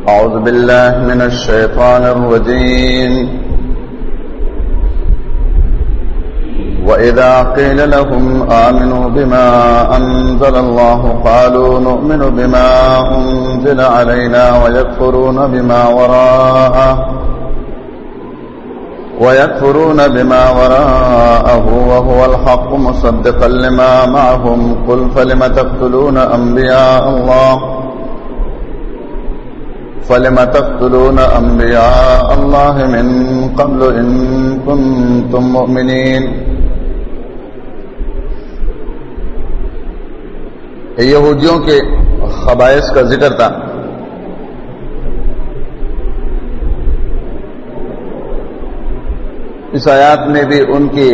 أعوذ بالله من الشيطان الرجيم وإذا قيل لهم آمنوا بما أنزل الله قالوا نؤمن بما أنزل علينا ويكفرون بما وراءه وهو الحق مصدقا لما معهم قل فلم تقتلون أنبياء الله من قبل إن كنتم مؤمنين. یہودیوں کے خبائث کا ذکر تھا. اس آیات میں بھی ان کی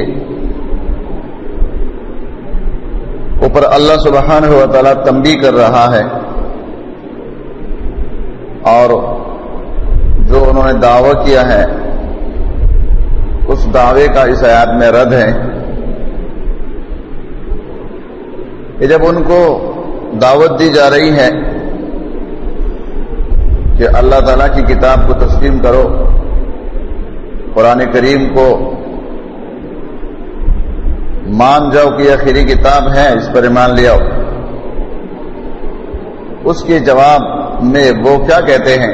اوپر اللہ سبحانہ و تعالی تنبیہ کر رہا ہے اور جو انہوں نے دعویٰ کیا ہے اس دعوے کا اس آیات میں رد ہے کہ جب ان کو دعوت دی جا رہی ہے کہ اللہ تعالیٰ کی کتاب کو تسلیم کرو، قرآن کریم کو مان جاؤ کہ یہ آخری کتاب ہے، اس پر ایمان لے آؤ، اس کے جواب میں وہ کیا کہتے ہیں؟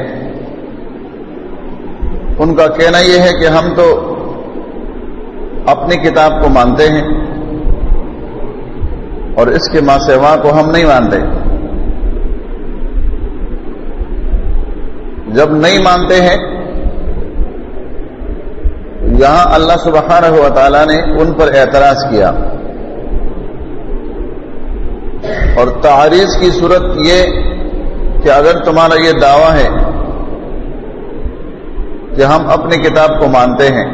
ان کا کہنا یہ ہے کہ ہم تو اپنی کتاب کو مانتے ہیں اور اس کے ماں سوا کو ہم نہیں مانتے. جب نہیں مانتے ہیں یہاں اللہ سبحانہ و تعالی نے ان پر اعتراض کیا اور تعریض کی صورت یہ کہ اگر تمہارا یہ دعویٰ ہے کہ ہم اپنی کتاب کو مانتے ہیں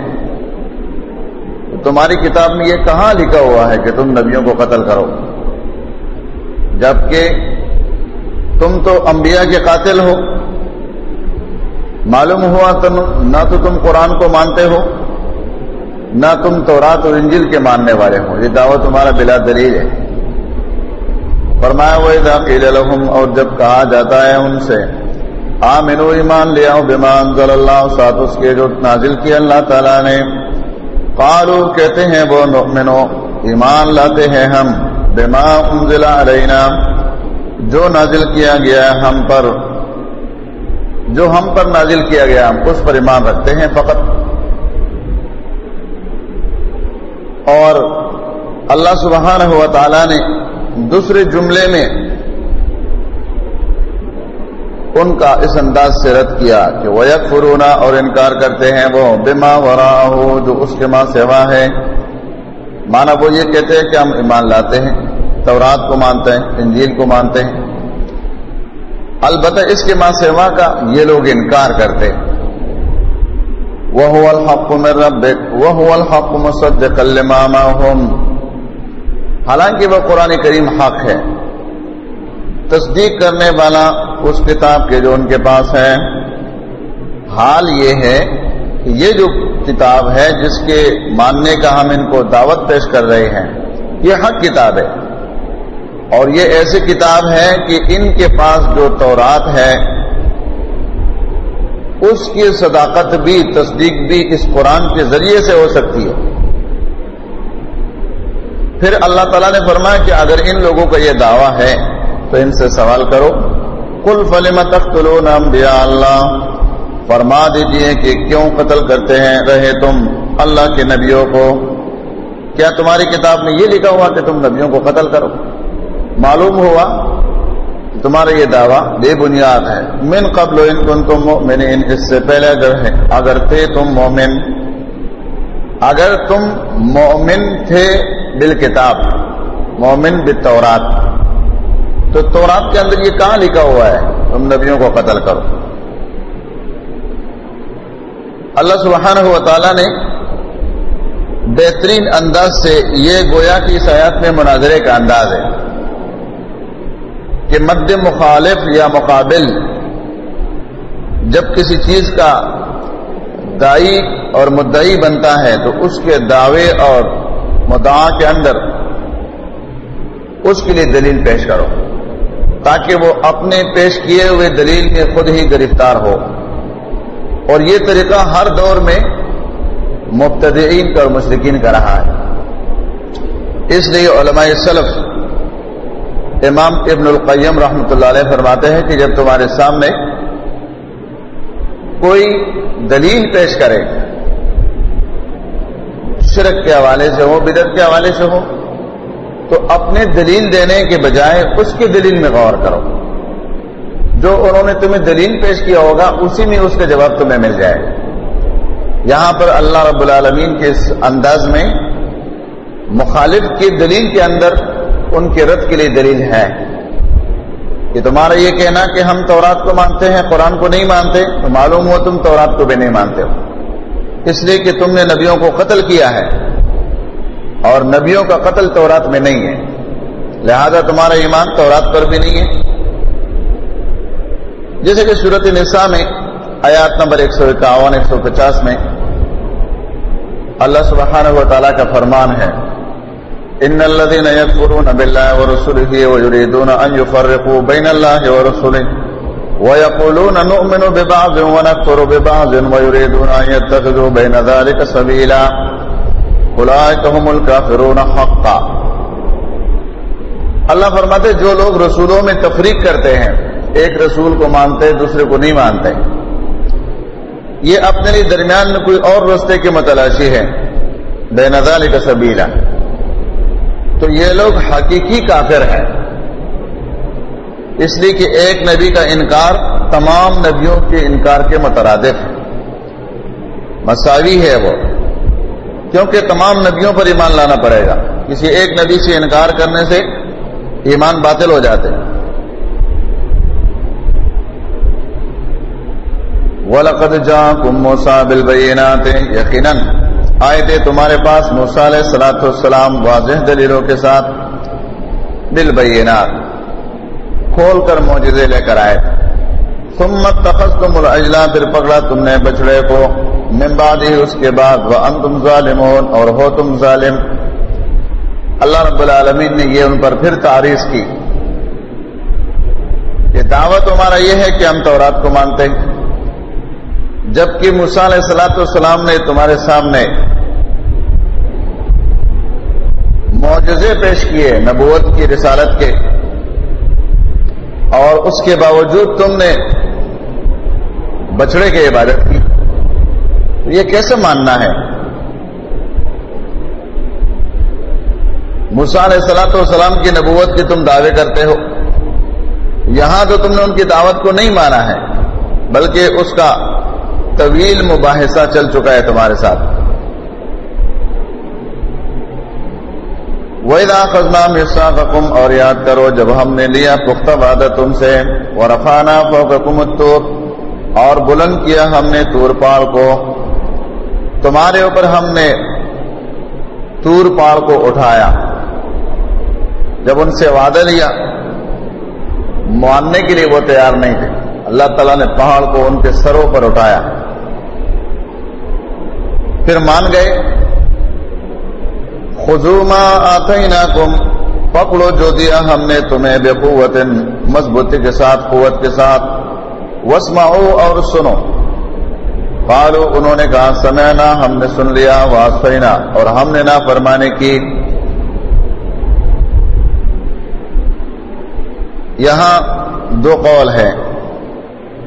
تو تمہاری کتاب میں یہ کہاں لکھا ہوا ہے کہ تم نبیوں کو قتل کرو، جبکہ تم تو انبیاء کے قاتل ہو. معلوم ہوا نہ تو تم قرآن کو مانتے ہو نہ تم تورات اور انجیل کے ماننے والے ہو. یہ دعویٰ تمہارا بلا دلیل ہے. فرمایا وَإِذَا قِيلَ لَهُمْ، اور جب کہا جاتا ہے ان سے آمنو ایمان لے آؤ بما انزل اللہ، ساتھ اس کے جو نازل کیا اللہ تعالیٰ نے، قالو کہتے ہیں وہ نؤمنو ایمان لاتے ہیں ہم بما انزل علینا جو نازل کیا گیا ہم پر، جو ہم پر نازل کیا گیا ہم اس پر ایمان رکھتے ہیں فقط. اور اللہ سبحانہ و تعالی نے دوسرے جملے میں ان کا اس انداز سے رد کیا کہ وَيَكْفُرُونَ، اور انکار کرتے ہیں وہ بما وراءہ جو اس کے ماں سوا ہے. مانا وہ یہ کہتے ہیں کہ ہم ایمان لاتے ہیں، تورات کو مانتے ہیں، انجیل کو مانتے ہیں، البتہ اس کے ماں سوا کا یہ لوگ انکار کرتے ہیں. وَهُوَ الْحَقُّ مِن رَّبِّكَ وَهُوَ الْحَقُّ مُصَدِّقًا لِّمَا مَعَهُمْ، حالانکہ وہ قرآن کریم حق ہے، تصدیق کرنے والا اس کتاب کے جو ان کے پاس ہے. حال یہ ہے کہ یہ جو کتاب ہے جس کے ماننے کا ہم ان کو دعوت پیش کر رہے ہیں یہ حق کتاب ہے، اور یہ ایسی کتاب ہے کہ ان کے پاس جو تورات ہے اس کی صداقت بھی تصدیق بھی اس قرآن کے ذریعے سے ہو سکتی ہے. پھر اللہ تعالیٰ نے فرمایا کہ اگر ان لوگوں کا یہ دعویٰ ہے تو ان سے سوال کرو، قل فلم تقتلون انبیاء اللہ، فرما دیجئے کہ کیوں قتل کرتے ہیں رہے تم اللہ کے نبیوں کو؟ کیا تمہاری کتاب میں یہ لکھا ہوا کہ تم نبیوں کو قتل کرو؟ معلوم ہوا تمہارا یہ دعویٰ بے بنیاد ہے. من قبل ان کنتم مؤمنین، اس سے پہلے اگر تھے تم مومن، اگر تم مومن تھے بالکتاب، مومن بالتورات، تو تورات کے اندر یہ کہاں لکھا ہوا ہے تم نبیوں کو قتل کرو؟ اللہ سبحانہ و تعالیٰ نے بہترین انداز سے یہ گویا کہ اس آیات میں مناظرے کا انداز ہے کہ مد مخالف یا مقابل جب کسی چیز کا دائی اور مدعی بنتا ہے تو اس کے دعوے اور مدعا کے اندر اس کے لیے دلیل پیش کرو. تاکہ وہ اپنے پیش کیے ہوئے دلیل میں خود ہی گرفتار ہو. اور یہ طریقہ ہر دور میں مبتدعین کا اور مشرکین کا رہا ہے. اس لیے علماء سلف امام ابن القیم رحمۃ اللہ علیہ فرماتے ہیں کہ جب تمہارے سامنے کوئی دلیل پیش کرے، شرک کے حوالے سے ہو، بدعت کے حوالے سے ہو، تو اپنے دلیل دینے کے بجائے اس کی دلیل میں غور کرو. جو انہوں نے تمہیں دلیل پیش کیا ہوگا اسی میں اس کا جواب تمہیں مل جائے. یہاں پر اللہ رب العالمین کے اس انداز میں مخالف کی دلیل کے اندر ان کے رد کے لیے دلیل ہے کہ تمہارا یہ کہنا کہ ہم تورات کو مانتے ہیں قرآن کو نہیں مانتے، تو معلوم ہو تم تورات کو بھی نہیں مانتے ہو، اس لیے کہ تم نے نبیوں کو قتل کیا ہے اور نبیوں کا قتل تورات میں نہیں ہے، لہذا تمہارا ایمان تورات پر بھی نہیں ہے. جیسے کہ سورۃ النساء میں آیات نمبر 151 150 میں اللہ سبحانہ و تعالیٰ کا فرمان ہے، ان الذين يكفرون بالله ورسله ويريدون ان يفرقوا بين الله ورسله ويقولون نؤمن ببعض ونكفر ببعض ويريدون ان يتخذوا بين ذلك سبيلا اولئك هم الكافرون حقا. اللہ فرماتے جو لوگ رسولوں میں تفریق کرتے ہیں، ایک رسول کو مانتے دوسرے کو نہیں مانتے، یہ اپنے لیے درمیان میں کوئی اور راستے کی متلاشی ہے، بین ذلک سبیلا، تو یہ لوگ حقیقی کافر ہیں. اس لیے کہ ایک نبی کا انکار تمام نبیوں کے انکار کے مترادف ہے، مساوی ہے وہ، کیونکہ تمام نبیوں پر ایمان لانا پڑے گا. کسی ایک نبی سے انکار کرنے سے ایمان باطل ہو جاتے. وَلَقَدْ جَاءَكُم مُوسَىٰ بِالْبَيِّنَاتِ، یقیناً آئے تھے تمہارے پاس موسیٰ علیہ السلام واضح دلیلوں کے ساتھ، بالبینات، کھول کر معجزے لے کر آئے. ثم اتخذتم العجل، پھر پکڑا تم نے بچڑے کو، من بعدہ، اس کے بعد، وانتم ظالمون، اور ہو تم ظالم. اللہ رب العالمین نے یہ ان پر پھر تعریض کی کہ دعوت ہمارا یہ ہے کہ ہم تورات کو مانتے ہیں، جبکہ موسیٰ علیہ السلام نے تمہارے سامنے معجزے پیش کیے نبوت کی، رسالت کے، اور اس کے باوجود تم نے بچڑے کی عبادت کی. یہ کیسے ماننا ہے؟ موسیٰ علیہ السلام کی نبوت کی تم دعوے کرتے ہو، یہاں تو تم نے ان کی دعوت کو نہیں مانا ہے، بلکہ اس کا طویل مباحثہ چل چکا ہے تمہارے ساتھ. وَإِذَا أَخَذْنَا مِيثَاقَكُمْ، اور یاد کرو جب ہم نے لیا پختہ وعدہ تم سے، وَرَفَعْنَا فَوْقَكُمُ الطُّورَ، اور بلند کیا ہم نے طور پہاڑ کو، تمہارے اوپر ہم نے طور پہاڑ کو اٹھایا. جب ان سے وعدہ لیا، ماننے کے لیے وہ تیار نہیں تھے، اللہ تعالیٰ نے پہاڑ کو ان کے سروں پر اٹھایا، پھر مان گئے. خذوا ما آتیناکم، پکڑو جو دیا ہم نے تمہیں، بقوت، مضبوطی کے ساتھ، قوت کے ساتھ، واسمعوا، اور سنو. قالوا، انہوں نے کہا، سمعنا، ہم نے سن لیا، وعصینا، اور ہم نے نافرمانی کی. یہاں دو قول ہیں،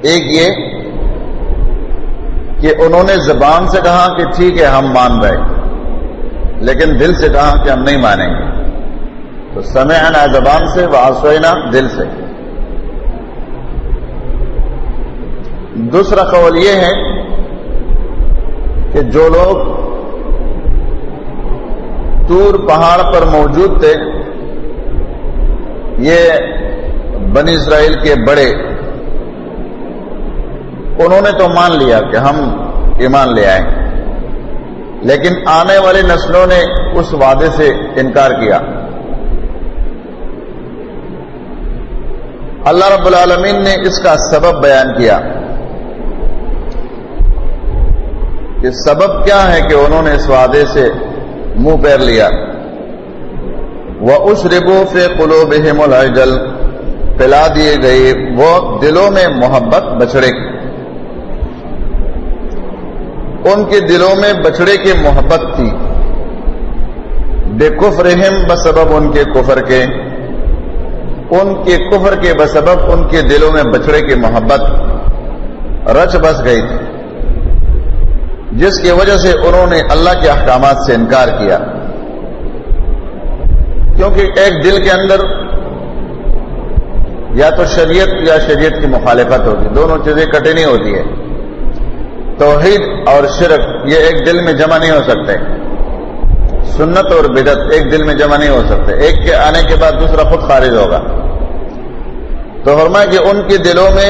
ایک یہ کہ انہوں نے زبان سے کہا کہ ٹھیک ہے ہم مان رہے، لیکن دل سے کہا کہ ہم نہیں مانیں گے. تو سمعنا زبان سے، وعصینا دل سے. دوسرا قول یہ ہے کہ جو لوگ طور پہاڑ پر موجود تھے، یہ بنی اسرائیل کے بڑے، انہوں نے تو مان لیا کہ ہم ایمان لے آئیں، لیکن آنے والی نسلوں نے اس وعدے سے انکار کیا. اللہ رب العالمین نے اس کا سبب بیان کیا کہ سبب کیا ہے کہ انہوں نے اس وعدے سے منہ پھیر لیا. وَأُشْرِبُوا فِي قُلُوبِهِمُ الْعِجْلَ، پلا دیے گئے وہ دلوں میں محبت بچڑے کی، ان کے دلوں میں بچڑے کی محبت تھی، بے کفرہم بسبب ان کے کفر کے، ان کے کفر کے بسبب ان کے دلوں میں بچڑے کی محبت رچ بس گئی تھی، جس کی وجہ سے انہوں نے اللہ کے احکامات سے انکار کیا۔ کیونکہ ایک دل کے اندر یا تو شریعت یا شریعت کی مخالفت ہوتی، دونوں چیزیں کٹی نہیں ہوتی ہے۔ توحید اور شرک یہ ایک دل میں جمع نہیں ہو سکتے، سنت اور بدعت ایک دل میں جمع نہیں ہو سکتے، ایک کے آنے کے بعد دوسرا خود خارج ہوگا۔ تو فرمایا کہ ان کے دلوں میں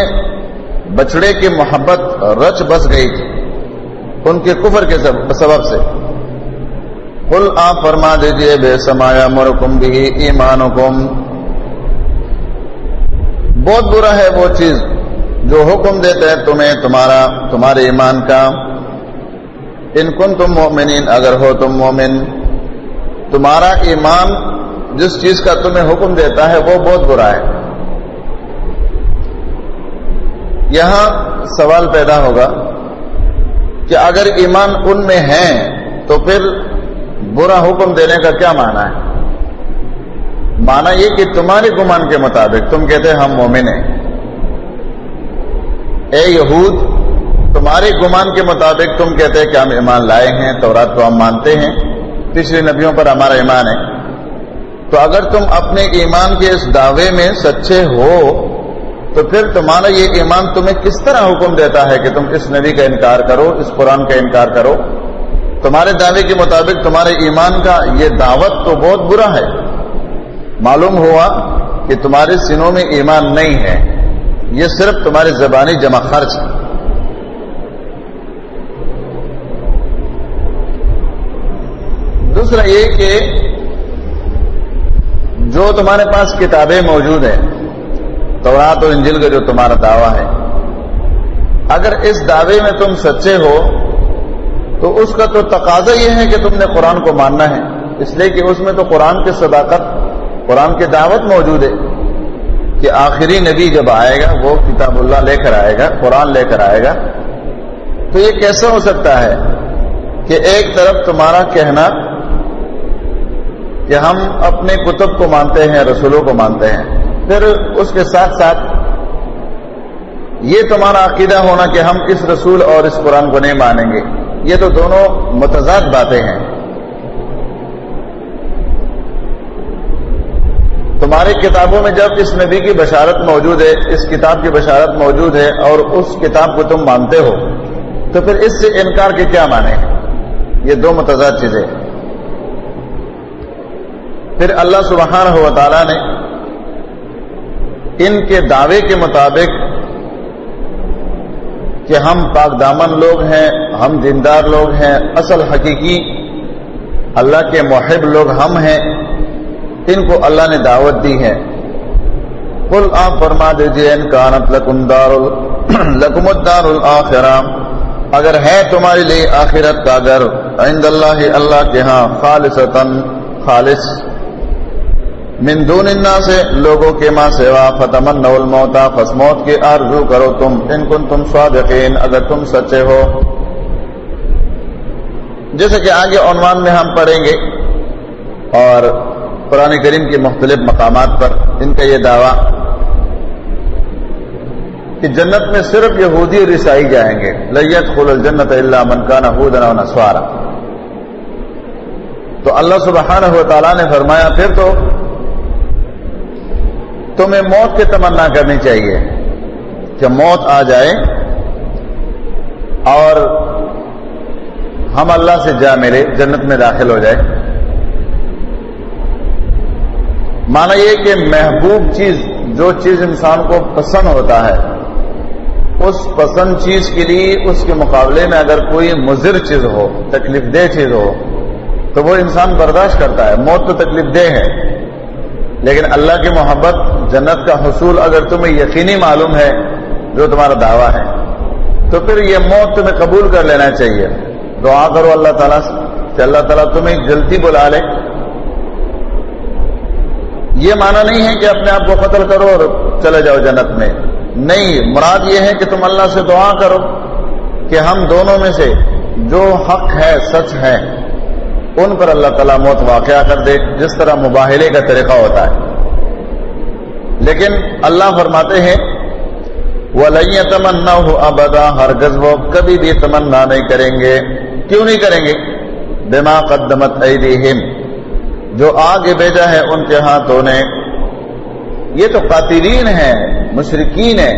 بچڑے کی محبت رچ بس گئی تھی ان کے کفر کے سبب سے۔ قل آپ فرما دیجئے بے سمایا مرکم بھی ایمانکم، بہت برا ہے وہ چیز جو حکم دیتا ہے تمہیں تمہارے ایمان کا، ان کنتم مؤمنین اگر ہو تم مومن، تمہارا ایمان جس چیز کا تمہیں حکم دیتا ہے وہ بہت برا ہے۔ یہاں سوال پیدا ہوگا کہ اگر ایمان ان میں ہے تو پھر برا حکم دینے کا کیا معنی ہے؟ معنی یہ کہ تمہارے گمان کے مطابق تم کہتے ہم مومن ہیں، اے یہود تمہارے گمان کے مطابق تم کہتے ہیں کہ ہم ایمان لائے ہیں، تورات کو ہم مانتے ہیں، پچھلے نبیوں پر ہمارا ایمان ہے۔ تو اگر تم اپنے ایمان کے اس دعوے میں سچے ہو تو پھر تمہارا یہ ایمان تمہیں کس طرح حکم دیتا ہے کہ تم اس نبی کا انکار کرو، اس قرآن کا انکار کرو؟ تمہارے دعوے کے مطابق تمہارے ایمان کا یہ دعوت تو بہت برا ہے۔ معلوم ہوا کہ تمہارے سینوں میں ایمان نہیں ہے، یہ صرف تمہاری زبانی جمع خرچ ہے۔ دوسرا یہ کہ جو تمہارے پاس کتابیں موجود ہیں، تورات اور انجیل کا جو تمہارا دعویٰ ہے، اگر اس دعوے میں تم سچے ہو تو اس کا تو تقاضا یہ ہے کہ تم نے قرآن کو ماننا ہے، اس لیے کہ اس میں تو قرآن کی صداقت، قرآن کی دعوت موجود ہے کہ آخری نبی جب آئے گا وہ کتاب اللہ لے کر آئے گا، قرآن لے کر آئے گا۔ تو یہ کیسا ہو سکتا ہے کہ ایک طرف تمہارا کہنا کہ ہم اپنے کتب کو مانتے ہیں، رسولوں کو مانتے ہیں، پھر اس کے ساتھ ساتھ یہ تمہارا عقیدہ ہونا کہ ہم اس رسول اور اس قرآن کو نہیں مانیں گے، یہ تو دونوں متضاد باتیں ہیں۔ تمہاری کتابوں میں جب اس نبی کی بشارت موجود ہے، اس کتاب کی بشارت موجود ہے اور اس کتاب کو تم مانتے ہو، تو پھر اس سے انکار کے کیا معنی ہے؟ یہ دو متضاد چیزیں۔ پھر اللہ سبحانہ و تعالیٰ نے ان کے دعوے کے مطابق کہ ہم پاک دامن لوگ ہیں، ہم دیندار لوگ ہیں، اصل حقیقی اللہ کے محب لوگ ہم ہیں، ان کو اللہ نے دعوت دی ہے۔ قل آپ فرما دیجئے ان کانت لکم الدار الآخرہ، اگر ہے تمہارے لیے آخرت کا گھر، عند اللہ اللہ کے ہاں، خالصتاً خالص، من دون الناس لوگوں کے ماں سوا، فتمنوا الموت پس موت کی آرزو کرو تم، ان کنتم صادقین اگر تم سچے ہو۔ جیسے کہ آگے عنوان میں ہم پڑھیں گے، اور قرآن کریم کے مختلف مقامات پر ان کا یہ دعویٰ کہ جنت میں صرف یہودی اور عیسائی جائیں گے، لن يدخل الجنۃ الا من کان هودا او نصارا۔ تو اللہ سبحانہ و تعالیٰ نے فرمایا پھر تو تمہیں موت کی تمنا کرنی چاہیے کہ موت آ جائے اور ہم اللہ سے جا ملے، جنت میں داخل ہو جائے۔ معنی یہ کہ محبوب چیز، جو چیز انسان کو پسند ہوتا ہے، اس پسند چیز کے لیے اس کے مقابلے میں اگر کوئی مضر چیز ہو، تکلیف دہ چیز ہو، تو وہ انسان برداشت کرتا ہے۔ موت تو تکلیف دہ ہے، لیکن اللہ کی محبت، جنت کا حصول اگر تمہیں یقینی معلوم ہے جو تمہارا دعویٰ ہے، تو پھر یہ موت تمہیں قبول کر لینا چاہیے۔ دعا کرو اللہ تعالیٰ سے کہ اللہ تعالیٰ تمہیں جلدی بلا لے۔ یہ معنی نہیں ہے کہ اپنے آپ کو قتل کرو اور چلے جاؤ جنت میں. نہیں، مراد یہ ہے کہ تم اللہ سے دعا کرو کہ ہم دونوں میں سے جو حق ہے، سچ ہے، ان پر اللہ تعالیٰ موت واقع کر دے، جس طرح مباہلے کا طریقہ ہوتا ہے. لیکن اللہ فرماتے ہیں وَلَن يَتَمَنَّوْهُ أَبَدًا، ہرگز وہ کبھی بھی تمنا نہیں کریں گے. کیوں نہیں کریں گے؟ بِمَا قَدَّمَتْ أَيْدِيهِمْ، جو آگے بھیجا ہے ان کے ہاتھوں نے. یہ تو قاتلین ہیں، مشرکین ہیں،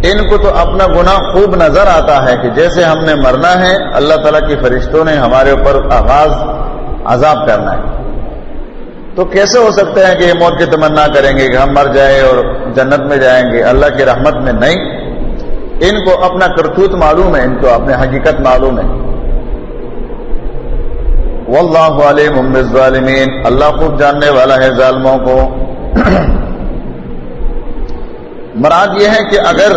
ان کو تو اپنا گناہ خوب نظر آتا ہے کہ جیسے ہم نے مرنا ہے، اللہ تعالیٰ کی فرشتوں نے ہمارے اوپر آغاز عذاب کرنا ہے. تو کیسے ہو سکتا ہے کہ یہ موت کی تمنا کریں گے کہ ہم مر جائیں اور جنت میں جائیں گے؟ اللہ کی رحمت میں نہیں. ان کو اپنا کرتوت معلوم ہے، ان کو اپنی حقیقت معلوم ہے. واللہ علیم بالظالمین، اللہ خوب جاننے والا ہے ظالموں کو. مراد یہ ہے کہ اگر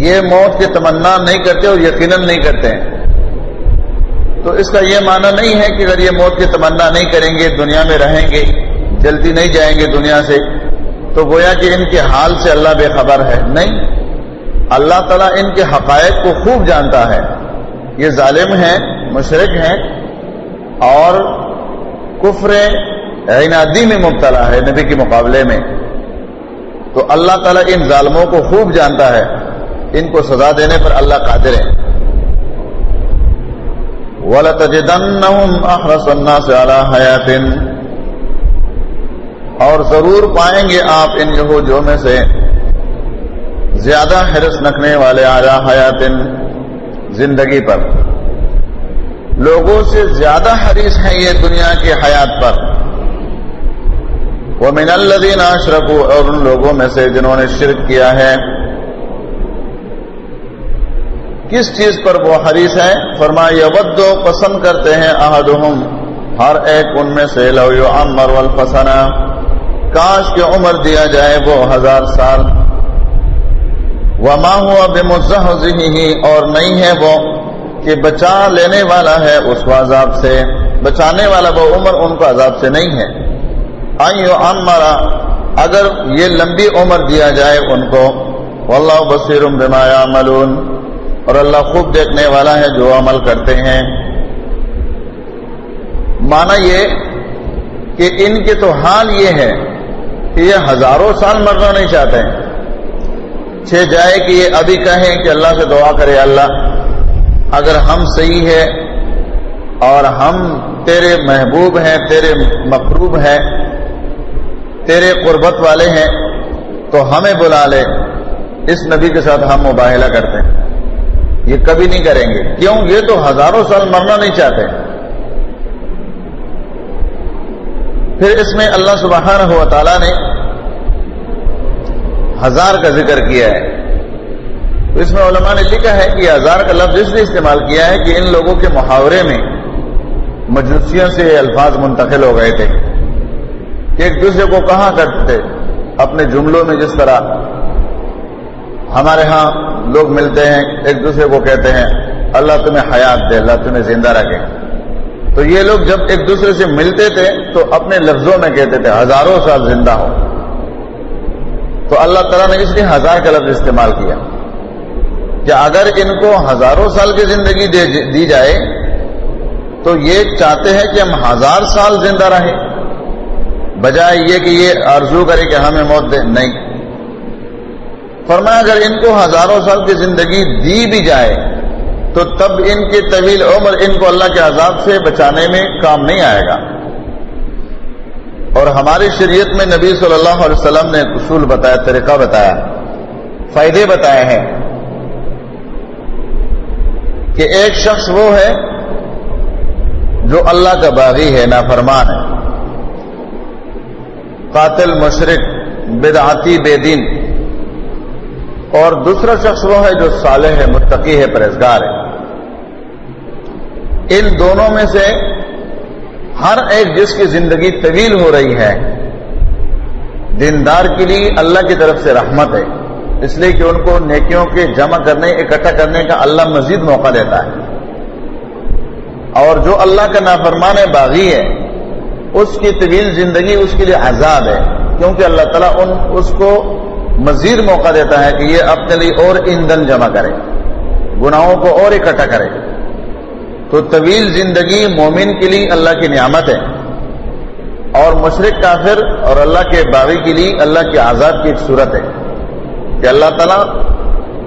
یہ موت کی تمنا نہیں کرتے اور یقیناً نہیں کرتے ہیں تو اس کا یہ معنی نہیں ہے کہ اگر یہ موت کی تمنا نہیں کریں گے، دنیا میں رہیں گے، جلدی نہیں جائیں گے دنیا سے، تو گویا کہ ان کے حال سے اللہ بے خبر ہے. نہیں، اللہ تعالیٰ ان کے حقائق کو خوب جانتا ہے. یہ ظالم ہیں، مشرک ہیں اور کفر عنادی میں مبتلا ہے نبی کے مقابلے میں. تو اللہ تعالیٰ ان ظالموں کو خوب جانتا ہے، ان کو سزا دینے پر اللہ قادر ہے. وَلَتَجِدَنَّهُمْ أَحْرَصَ النَّاسِ عَلَىٰ حَيَاةٍ، اور ضرور پائیں گے آپ ان یہودیوں میں سے زیادہ حرص رکھنے والے عَلَىٰ حَيَاةٍ، زندگی پر. لوگوں سے زیادہ حریص ہیں یہ دنیا کی حیات پر. وَمِنَ الَّذِينَ أَشْرَكُوا، اور ان لوگوں میں سے جنہوں نے شرک کیا ہے. کس چیز پر وہ حریص ہے؟ فرمایا یود، پسند کرتے ہیں، احدہم، ہر ایک ان میں سے، لو یعمر الف سنہ، کاش کہ عمر دیا جائے وہ 1000 سال. وما هو بمزحزحہ، اور نہیں ہے وہ کہ بچا لینے والا ہے اس کو عذاب سے، بچانے والا وہ عمر ان کو عذاب سے نہیں ہے. ان یعمر، اگر یہ لمبی عمر دیا جائے ان کو. واللہ بصیر بما یعملون، اور اللہ خوب دیکھنے والا ہے جو عمل کرتے ہیں. معنی یہ کہ ان کے تو حال یہ ہے کہ یہ ہزاروں سال مرنا نہیں چاہتے ہیں. جائے کہ یہ ابھی کہیں کہ اللہ سے دعا کرے، اللہ اگر ہم صحیح ہے اور ہم تیرے محبوب ہیں، تیرے مقروب ہیں، تیرے قربت والے ہیں، تو ہمیں بلا لے، اس نبی کے ساتھ ہم مباہلہ کرتے ہیں. یہ کبھی نہیں کریں گے. کیوں؟ یہ تو ہزاروں سال مرنا نہیں چاہتے. پھر اس میں اللہ سبحانہ و تعالیٰ نے 1000 کا ذکر کیا ہے. تو اس میں علماء نے لکھا ہے کہ 1000 کا لفظ اس لیے استعمال کیا ہے کہ ان لوگوں کے محاورے میں مجوسیوں سے الفاظ منتقل ہو گئے تھے کہ ایک دوسرے کو کہا کرتے تھے اپنے جملوں میں، جس طرح ہمارے ہاں لوگ ملتے ہیں ایک دوسرے کو کہتے ہیں اللہ تمہیں حیات دے، اللہ تمہیں زندہ رکھے. تو یہ لوگ جب ایک دوسرے سے ملتے تھے تو اپنے لفظوں میں کہتے تھے 1000 سال زندہ ہو. تو اللہ تعالیٰ نے اس لیے 1000 کا لفظ استعمال کیا کہ اگر ان کو 1000 سال کی زندگی دی جائے تو یہ چاہتے ہیں کہ ہم 1000 سال زندہ رہیں، بجائے یہ کہ یہ آرزو کرے کہ ہمیں موت دے. نہیں، فرمایا اگر ان کو 1000 سال کی زندگی دی بھی جائے تو تب ان کی طویل عمر ان کو اللہ کے عذاب سے بچانے میں کام نہیں آئے گا. اور ہماری شریعت میں نبی صلی اللہ علیہ وسلم نے اصول بتایا، طریقہ بتایا، فائدے بتائے ہیں کہ ایک شخص وہ ہے جو اللہ کا باغی ہے، نافرمان ہے، قاتل، مشرک، بدعتی، بے دین. اور دوسرا شخص وہ ہے جو صالح ہے، متقی ہے، پرہیزگار ہے. ان دونوں میں سے ہر ایک جس کی زندگی طویل ہو رہی ہے، دیندار کے لیے اللہ کی طرف سے رحمت ہے، اس لیے کہ ان کو نیکیوں کے جمع کرنے، اکٹھا کرنے کا اللہ مزید موقع دیتا ہے. اور جو اللہ کا نافرمان ہے، باغی ہے، اس کی طویل زندگی اس کے لیے عذاب ہے، کیونکہ اللہ تعالیٰ اس کو مزید موقع دیتا ہے کہ یہ اپنے لیے اور ایندھن جمع کرے، گناہوں کو اور اکٹھا کرے۔ تو طویل زندگی مومن کے لیے اللہ کی نعمت ہے، اور مشرک کافر اور اللہ کے باغی کے لیے اللہ کے عذاب کی ایک صورت ہے کہ اللہ تعالیٰ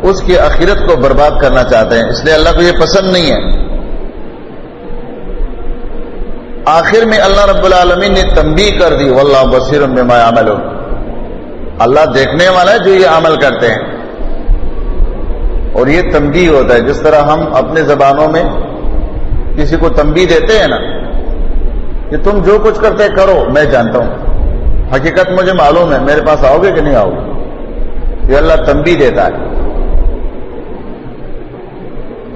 اس کی آخرت کو برباد کرنا چاہتے ہیں، اس لیے اللہ کو یہ پسند نہیں ہے۔ آخر میں اللہ رب العالمین نے تنبیہ کر دی، واللہ بصیر بما یعملون، اللہ دیکھنے والا ہے جو یہ عمل کرتے ہیں۔ اور یہ تنبیہ ہوتا ہے، جس طرح ہم اپنے زبانوں میں کسی کو تنبیہ دیتے ہیں نا کہ تم جو کچھ کرتے کرو، میں جانتا ہوں، حقیقت مجھے معلوم ہے، میرے پاس آؤ گے کہ نہیں آؤ گے، یہ اللہ تنبیہ دیتا ہے۔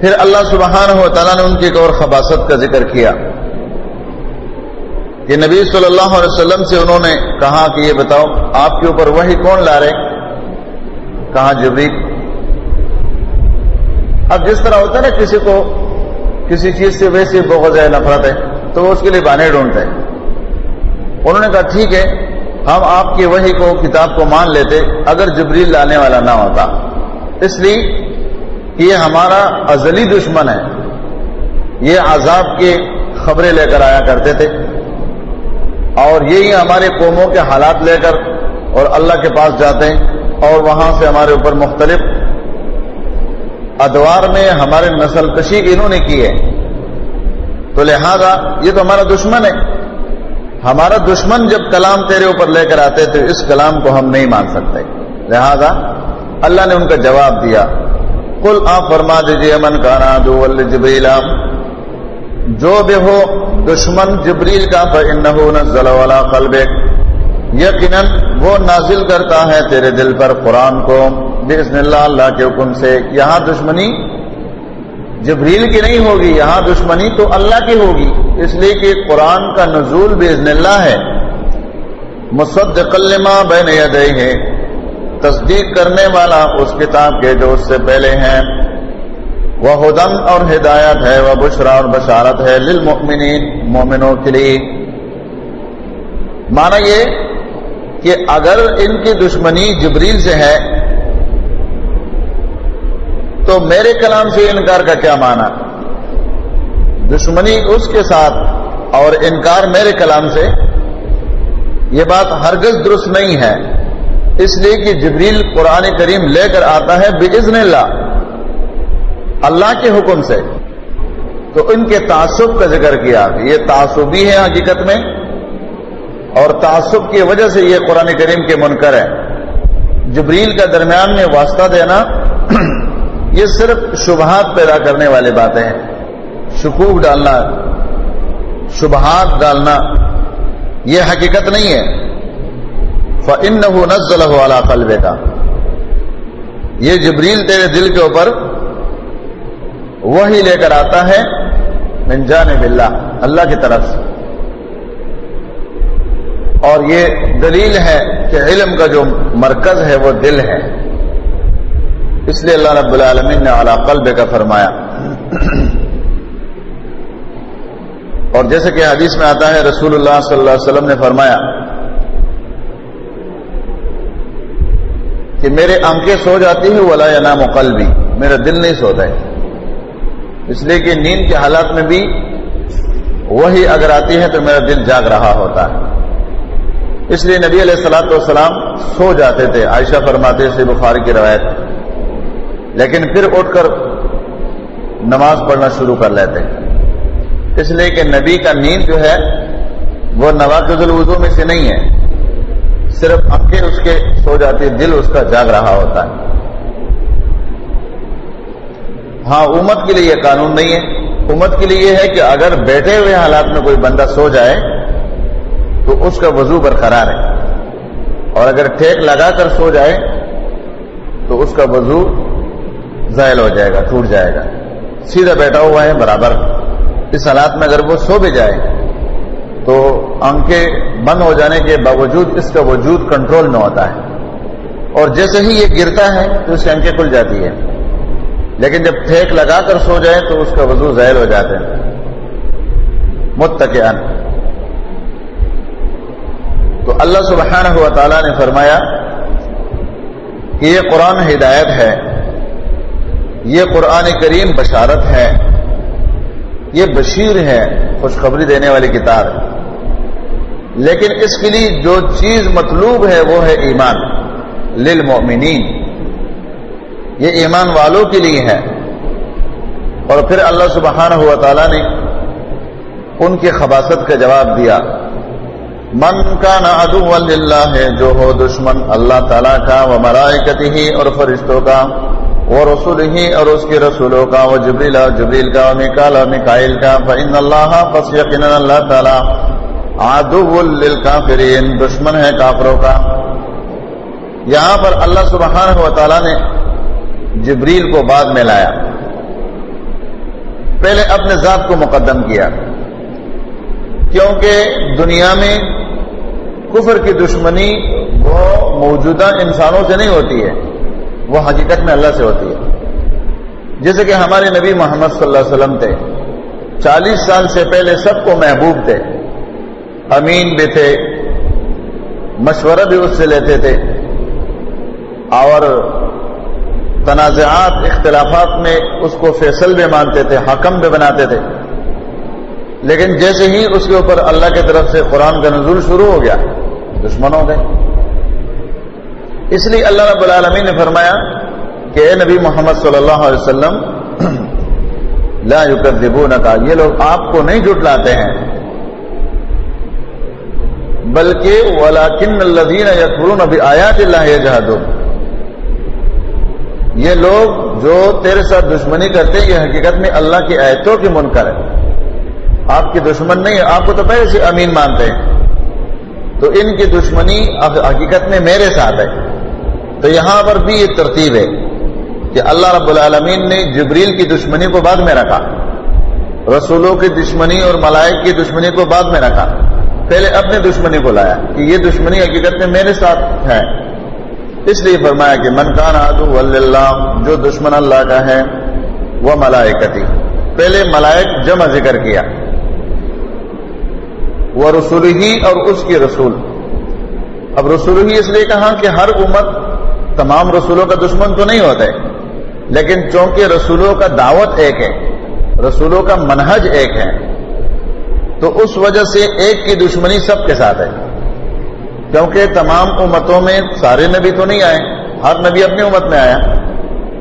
پھر اللہ سبحانہ و تعالیٰ نے ان کی ایک اور خباثت کا ذکر کیا کہ نبی صلی اللہ علیہ وسلم سے انہوں نے کہا کہ یہ بتاؤ آپ کے اوپر وحی کون لا رہے؟ کہا جبریل۔ اب جس طرح ہوتا ہے نا کسی کو کسی چیز سے ویسے بغض ہے، نفرت ہے، تو وہ اس کے لیے بہانے ڈھونڈتے ہیں۔ انہوں نے کہا ٹھیک ہے، ہم آپ کی وحی کو کتاب کو مان لیتے اگر جبریل لانے والا نہ ہوتا، اس لیے کہ یہ ہمارا ازلی دشمن ہے، یہ عذاب کی خبریں لے کر آیا کرتے تھے، اور یہی ہمارے قوموں کے حالات لے کر اور اللہ کے پاس جاتے ہیں، اور وہاں سے ہمارے اوپر مختلف ادوار میں ہمارے نسل کشی انہوں نے کی ہے، تو لہذا یہ تو ہمارا دشمن ہے، ہمارا دشمن جب کلام تیرے اوپر لے کر آتے تو اس کلام کو ہم نہیں مان سکتے۔ لہذا اللہ نے ان کا جواب دیا، قل آپ فرما دیجئے من کان عدوا لجبریل، جو بھی ہو دشمن جبریل کا، فإنہ نزل علی قلبک، یقیناً وہ نازل کرتا ہے تیرے دل پر قرآن کو، بإذن اللہ، اللہ کے حکم سے۔ یہاں دشمنی جبریل کی نہیں ہوگی، یہاں دشمنی تو اللہ کی ہوگی، اس لیے کہ قرآن کا نزول بإذن اللہ ہے، مصدقا لما بین یدیہ، تصدیق کرنے والا اس کتاب کے جو اس سے پہلے ہیں، وہدن اور ہدایت ہے، وبشرا اور بشارت ہے، للمؤمنین، مومنوں کے لیے۔ معنی یہ کہ اگر ان کی دشمنی جبریل سے ہے تو میرے کلام سے انکار کا کیا معنی؟ دشمنی اس کے ساتھ اور انکار میرے کلام سے، یہ بات ہرگز درست نہیں ہے، اس لیے کہ جبریل قرآن کریم لے کر آتا ہے بإذن اللہ، اللہ کے حکم سے۔ تو ان کے تعصب کا ذکر کیا، یہ تعصبی ہے حقیقت میں، اور تعصب کی وجہ سے یہ قرآن کریم کے منکر ہے۔ جبریل کا درمیان میں واسطہ دینا یہ صرف شبہات پیدا کرنے والی باتیں ہیں، شکوک ڈالنا، شبہات ڈالنا، یہ حقیقت نہیں ہے۔ فإنہ نزلہ علی قلبک، یہ جبریل تیرے دل کے اوپر وحی لے کر آتا ہے، من جانب اللہ، اللہ کی طرف سے۔ اور یہ دلیل ہے کہ علم کا جو مرکز ہے وہ دل ہے، اس لیے اللہ رب العالمین نے علی قلبک فرمایا۔ اور جیسے کہ حدیث میں آتا ہے، رسول اللہ صلی اللہ علیہ وسلم نے فرمایا کہ میرے آنکھیں سو جاتی ہیں، ولا ینام قلبی، میرا دل نہیں سوتا ہے، اس لیے کہ نیند کے حالات میں بھی وہی اگر آتی ہے تو میرا دل جاگ رہا ہوتا ہے۔ اس لیے نبی علیہ الصلوۃ والسلام سو جاتے تھے، عائشہ فرماتے سے بخاری کی روایت، لیکن پھر اٹھ کر نماز پڑھنا شروع کر لیتے، اس لیے کہ نبی کا نیند جو ہے وہ نواقض الوضو میں سے نہیں ہے، صرف آنکھیں اس کے سو جاتی، دل اس کا جاگ رہا ہوتا ہے۔ ہاں امت کے لیے یہ قانون نہیں ہے، امت کے لیے یہ ہے کہ اگر بیٹھے ہوئے حالات میں کوئی بندہ سو جائے تو اس کا وضو برقرار ہے، اور اگر ٹھیک لگا کر سو جائے تو اس کا وضو زائل ہو جائے گا، ٹوٹ جائے گا۔ سیدھا بیٹھا ہوا ہے برابر، اس حالات میں اگر وہ سو بھی جائے تو آنکھیں بند ہو جانے کے باوجود اس کا وجود کنٹرول میں ہوتا ہے، اور جیسے ہی یہ گرتا ہے تو اس کی آنکھیں کھل جاتی ہے، لیکن جب ٹھیک لگا کر سو جائے تو اس کا وضو زائل ہو جاتے ہیں۔ متکئن، تو اللہ سبحانہ و تعالیٰ نے فرمایا کہ یہ قرآن ہدایت ہے، یہ قرآن کریم بشارت ہے، یہ بشیر ہے، خوشخبری دینے والی کتاب ہے، لیکن اس کے لیے جو چیز مطلوب ہے وہ ہے ایمان، للمؤمنین، یہ ایمان والوں کے لیے ہے۔ اور پھر اللہ سبحانہ و تعالیٰ نے ان کی خباثت کا جواب دیا، من کان عدوا للہ، جو ہو دشمن اللہ تعالیٰ کا، و ملائکتہ اور فرشتوں کا، و رسولہ اور اس کے رسولوں کا، و جبریل اور جبریل کا، و میکال اور میکائیل کا، فإن اللہ، پس یقینا اللہ تعالیٰ، عدو للکافرین، دشمن ہے کافروں کا۔ یہاں پر اللہ سبحانہ و تعالیٰ نے جبریل کو بعد میں لایا، پہلے اپنے ذات کو مقدم کیا، کیونکہ دنیا میں کفر کی دشمنی وہ موجودہ انسانوں سے نہیں ہوتی ہے، وہ حقیقت میں اللہ سے ہوتی ہے۔ جیسے کہ ہمارے نبی محمد صلی اللہ علیہ وسلم تھے، 40 سال سے پہلے سب کو محبوب تھے، امین بھی تھے، مشورہ بھی اس سے لیتے تھے، اور تنازعات اختلافات میں اس کو فیصل بھی مانتے تھے، حکم بھی بناتے تھے۔ لیکن جیسے ہی اس کے اوپر اللہ کی طرف سے قرآن کا نزول شروع ہو گیا، دشمن ہو گئے۔ اس لیے اللہ رب العالمین نے فرمایا کہ اے نبی محمد صلی اللہ علیہ وسلم، لا یکذبونک، یہ لوگ آپ کو نہیں جھٹلاتے ہیں، بلکہ ولکن الذین یکفرون بآیات اللہ یجحدون، یہ لوگ جو تیرے ساتھ دشمنی کرتے ہیں یہ حقیقت میں اللہ کی آیتوں کے منکر ہے، آپ کی دشمن نہیں ہے، آپ کو تو پہلے سے امین مانتے ہیں، تو ان کی دشمنی حقیقت میں میرے ساتھ ہے۔ تو یہاں پر بھی یہ ترتیب ہے کہ اللہ رب العالمین نے جبریل کی دشمنی کو بعد میں رکھا، رسولوں کی دشمنی اور ملائک کی دشمنی کو بعد میں رکھا، پہلے اپنے دشمنی کو لایا کہ یہ دشمنی حقیقت میں میرے ساتھ ہے۔ اس لیے فرمایا کہ من کان عدوا للہ، جو دشمن اللہ کا ہے، وہ ملائکتی، پہلے ملائک جمع ذکر کیا، وہ رسولہ اور اس کی رسول۔ اب رسولہ اس لیے کہا کہ ہر امت تمام رسولوں کا دشمن تو نہیں ہوتا ہے، لیکن چونکہ رسولوں کا دعوت ایک ہے، رسولوں کا منہج ایک ہے، تو اس وجہ سے ایک کی دشمنی سب کے ساتھ ہے، کیونکہ تمام امتوں میں سارے نبی تو نہیں آئے، ہر نبی اپنی امت میں آیا،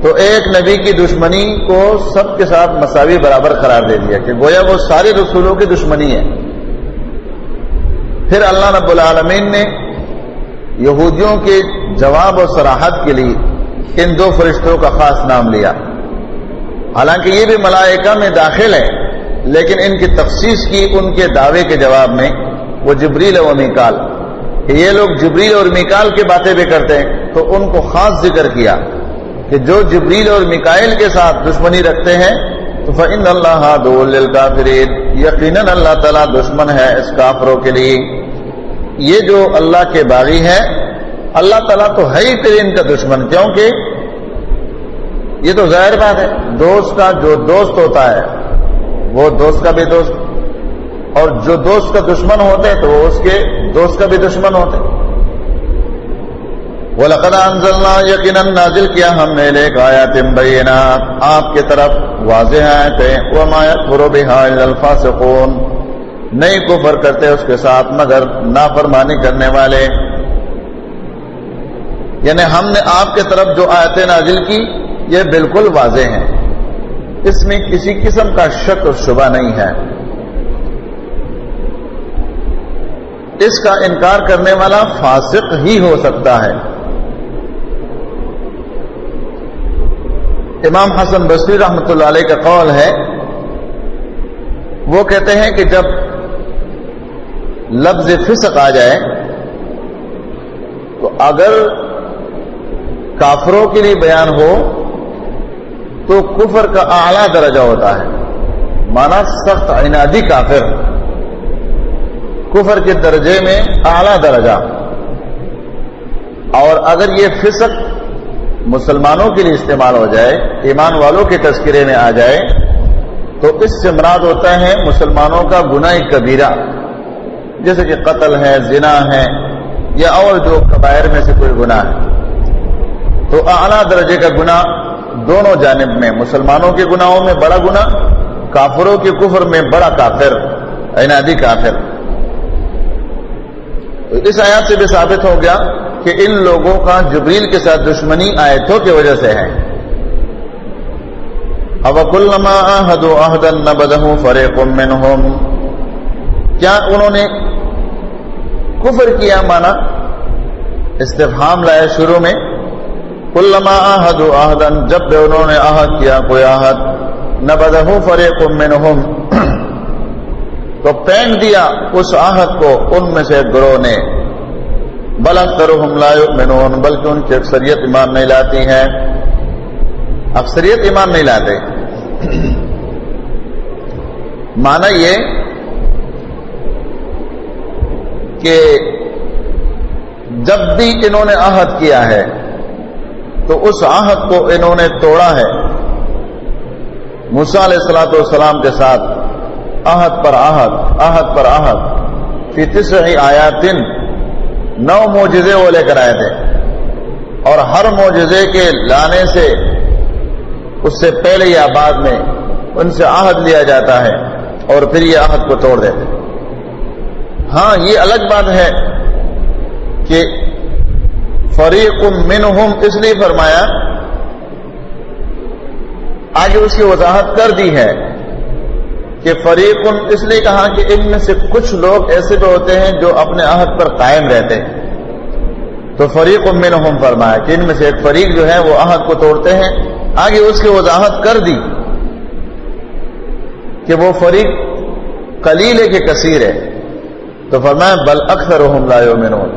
تو ایک نبی کی دشمنی کو سب کے ساتھ مساوی برابر قرار دے دیا کہ گویا وہ سارے رسولوں کی دشمنی ہے۔ پھر اللہ رب العالمین نے یہودیوں کے جواب اور صراحت کے لیے ان دو فرشتوں کا خاص نام لیا، حالانکہ یہ بھی ملائکہ میں داخل ہے، لیکن ان کی تخصیص کی ان کے دعوے کے جواب میں، وہ جبریل و میکال، کہ یہ لوگ جبریل اور میکال کی باتیں بھی کرتے ہیں، تو ان کو خاص ذکر کیا کہ جو جبریل اور میکائیل کے ساتھ دشمنی رکھتے ہیں تو فإن اللہ عدو للکافرین، یقیناً اللہ تعالیٰ دشمن ہے اس کافروں کے لیے۔ یہ جو اللہ کے باغی ہے، اللہ تعالیٰ تو ہے ہی پھر ان کا دشمن، کیونکہ یہ تو ظاہر بات ہے، دوست کا جو دوست ہوتا ہے وہ دوست کا بھی دوست، اور جو دوست کا دشمن ہوتے ہیں تو وہ اس کے دوست کا بھی دشمن ہوتے ہیں۔ وَلَقَدْ أَنزَلْنَا، یقیناً نازل کیا ہم نے ایک آیات بینات، آپ کی طرف واضح آیتیں، وَمَا يَكْفُرُ بِهَا إِلَّا الْفَاسِقُونَ، نہیں کفر کرتے اس کے ساتھ مگر نافرمانی کرنے والے۔ یعنی ہم نے آپ کے طرف جو آیتیں نازل کی یہ بالکل واضح ہیں، اس میں کسی قسم کا شک اور شبہ نہیں ہے۔ اس کا انکار کرنے والا فاسق ہی ہو سکتا ہے۔ امام حسن بصری رحمۃ اللہ علیہ کا قول ہے، وہ کہتے ہیں کہ جب لفظ فسق آ جائے تو اگر کافروں کے لیے بیان ہو تو کفر کا اعلیٰ درجہ ہوتا ہے، مانا سخت عنادی کافر، کفر کے درجے میں اعلیٰ درجہ، اور اگر یہ فسق مسلمانوں کے لیے استعمال ہو جائے، ایمان والوں کے تذکرے میں آ جائے، تو اس سے مراد ہوتا ہے مسلمانوں کا گناہ کبیرہ، جیسے کہ قتل ہے، زنا ہے، یا اور جو کبائر میں سے کوئی گناہ ہے، تو اعلیٰ درجے کا گناہ دونوں جانب میں، مسلمانوں کے گناہوں میں بڑا گناہ، کافروں کے کفر میں بڑا کافر، عنادی کافر۔ اس آیات سے بھی ثابت ہو گیا کہ ان لوگوں کا جبریل کے ساتھ دشمنی آیتوں کی وجہ سے ہے۔ أَوَكُلَّمَا عَاهَدُوا عَهْدًا نَبَذَهُ فَرِيقٌ مِّنْهُمْ، کیا انہوں نے کفر کیا؟ مانا استفہام لائے شروع میں، کلما عاهدوا عهدا، جب بھی انہوں نے عہد کیا کوئی عہد، نبذه فريق منهم، تو پھینک دیا اس عہد کو ان میں سے گروہ نے، بل اکثرهم لا يؤمنون، بلکہ ان کی اکثریت ایمان نہیں لاتی ہے، اکثریت ایمان نہیں لاتے۔ مانا یہ کہ جب بھی انہوں نے عہد کیا ہے تو اس عہد کو انہوں نے توڑا ہے۔ موسیٰ علیہ الصلوۃ والسلام کے ساتھ عہد پر عہد، عہد پر عہد، فی 9 آیات، 9 معجزے وہ لے کر آئے تھے، اور ہر معجزے کے لانے سے اس سے پہلے یا بعد میں ان سے عہد لیا جاتا ہے اور پھر یہ عہد کو توڑ دیتے۔ ہاں یہ الگ بات ہے کہ فریق منہم اس لیے فرمایا، آگے اس کی وضاحت کر دی ہے کہ فریق اس لیے کہا کہ ان میں سے کچھ لوگ ایسے بھی ہوتے ہیں جو اپنے عہد پر قائم رہتے ہیں، تو فریق منہم فرمایا کہ ان میں سے ایک فریق جو ہے وہ عہد کو توڑتے ہیں۔ آگے اس کی وضاحت کر دی کہ وہ فریق قلیل ہے کہ کثیر ہے، تو فرمایا بل اکثرهم لا یؤمنون،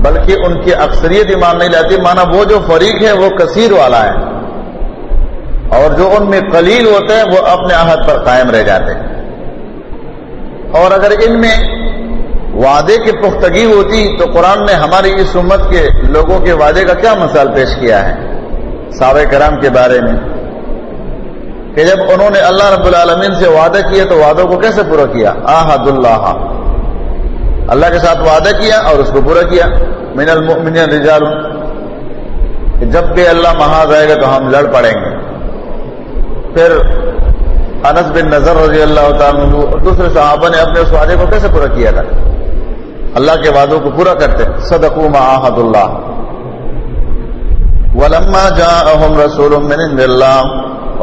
بلکہ ان کی اکثریت ایمان نہیں لاتی، مانا وہ جو فریق ہے وہ کثیر والا ہے، اور جو ان میں قلیل ہوتے ہیں وہ اپنے عہد پر قائم رہ جاتے ہیں۔ اور اگر ان میں وعدے کی پختگی ہوتی تو قرآن نے ہماری اس امت کے لوگوں کے وعدے کا کیا مثال پیش کیا ہے صحابہ کرام کے بارے میں، کہ جب انہوں نے اللہ رب العالمین سے وعدہ کیا تو وعدوں کو کیسے پورا کیا؟ عہد اللہ، اللہ کے ساتھ وعدہ کیا اور اس کو پورا کیا۔ من المؤمنین رجال، کہ جب بھی اللہ محاذ آئے گا تو ہم لڑ پڑیں گے۔ پھر انس بن نضر رضی اللہ تعالیٰ عنہ اور دوسرے صحابہ نے اپنے اس وعدے کو کیسے پورا کیا تھا؟ اللہ کے وعدوں کو پورا کرتے، صدقوا ما عاہدوا اللہ۔ وَلَمَّا جَاءَهُمْ رَسُولٌ مِّنْ عِندِ اللَّهِ،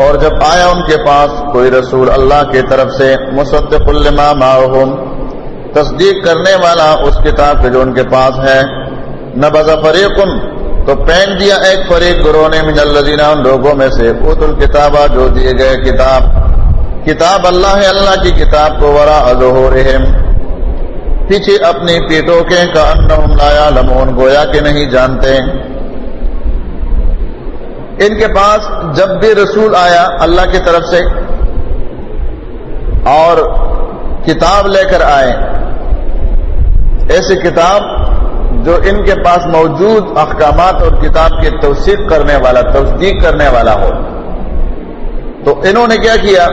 اور جب آیا ان کے پاس کوئی رسول اللہ کی طرف سے، مُصَدِّقٌ لِّمَا مَعَهُمْ، تصدیق کرنے والا اس کتاب کے جو ان کے پاس ہے، نَبَذَ فَرِيقٌ، تو پھینک دیا ایک فریق گروہ نے، من الذین، ان لوگوں میں سے، اوتوا الکتاب، جو دیے گئے کتاب، کتاب اللہ ہے، اللہ کی کتاب کو، وراء ظہورہم، پیچھے اپنی پیٹوں کے، کأنہم لا یعلمون، گویا کہ نہیں جانتے۔ ان کے پاس جب بھی رسول آیا اللہ کی طرف سے اور کتاب لے کر آئے، ایسی کتاب جو ان کے پاس موجود احکامات اور کتاب کی توثیق کرنے والا، تصدیق کرنے والا ہو، تو انہوں نے کیا کیا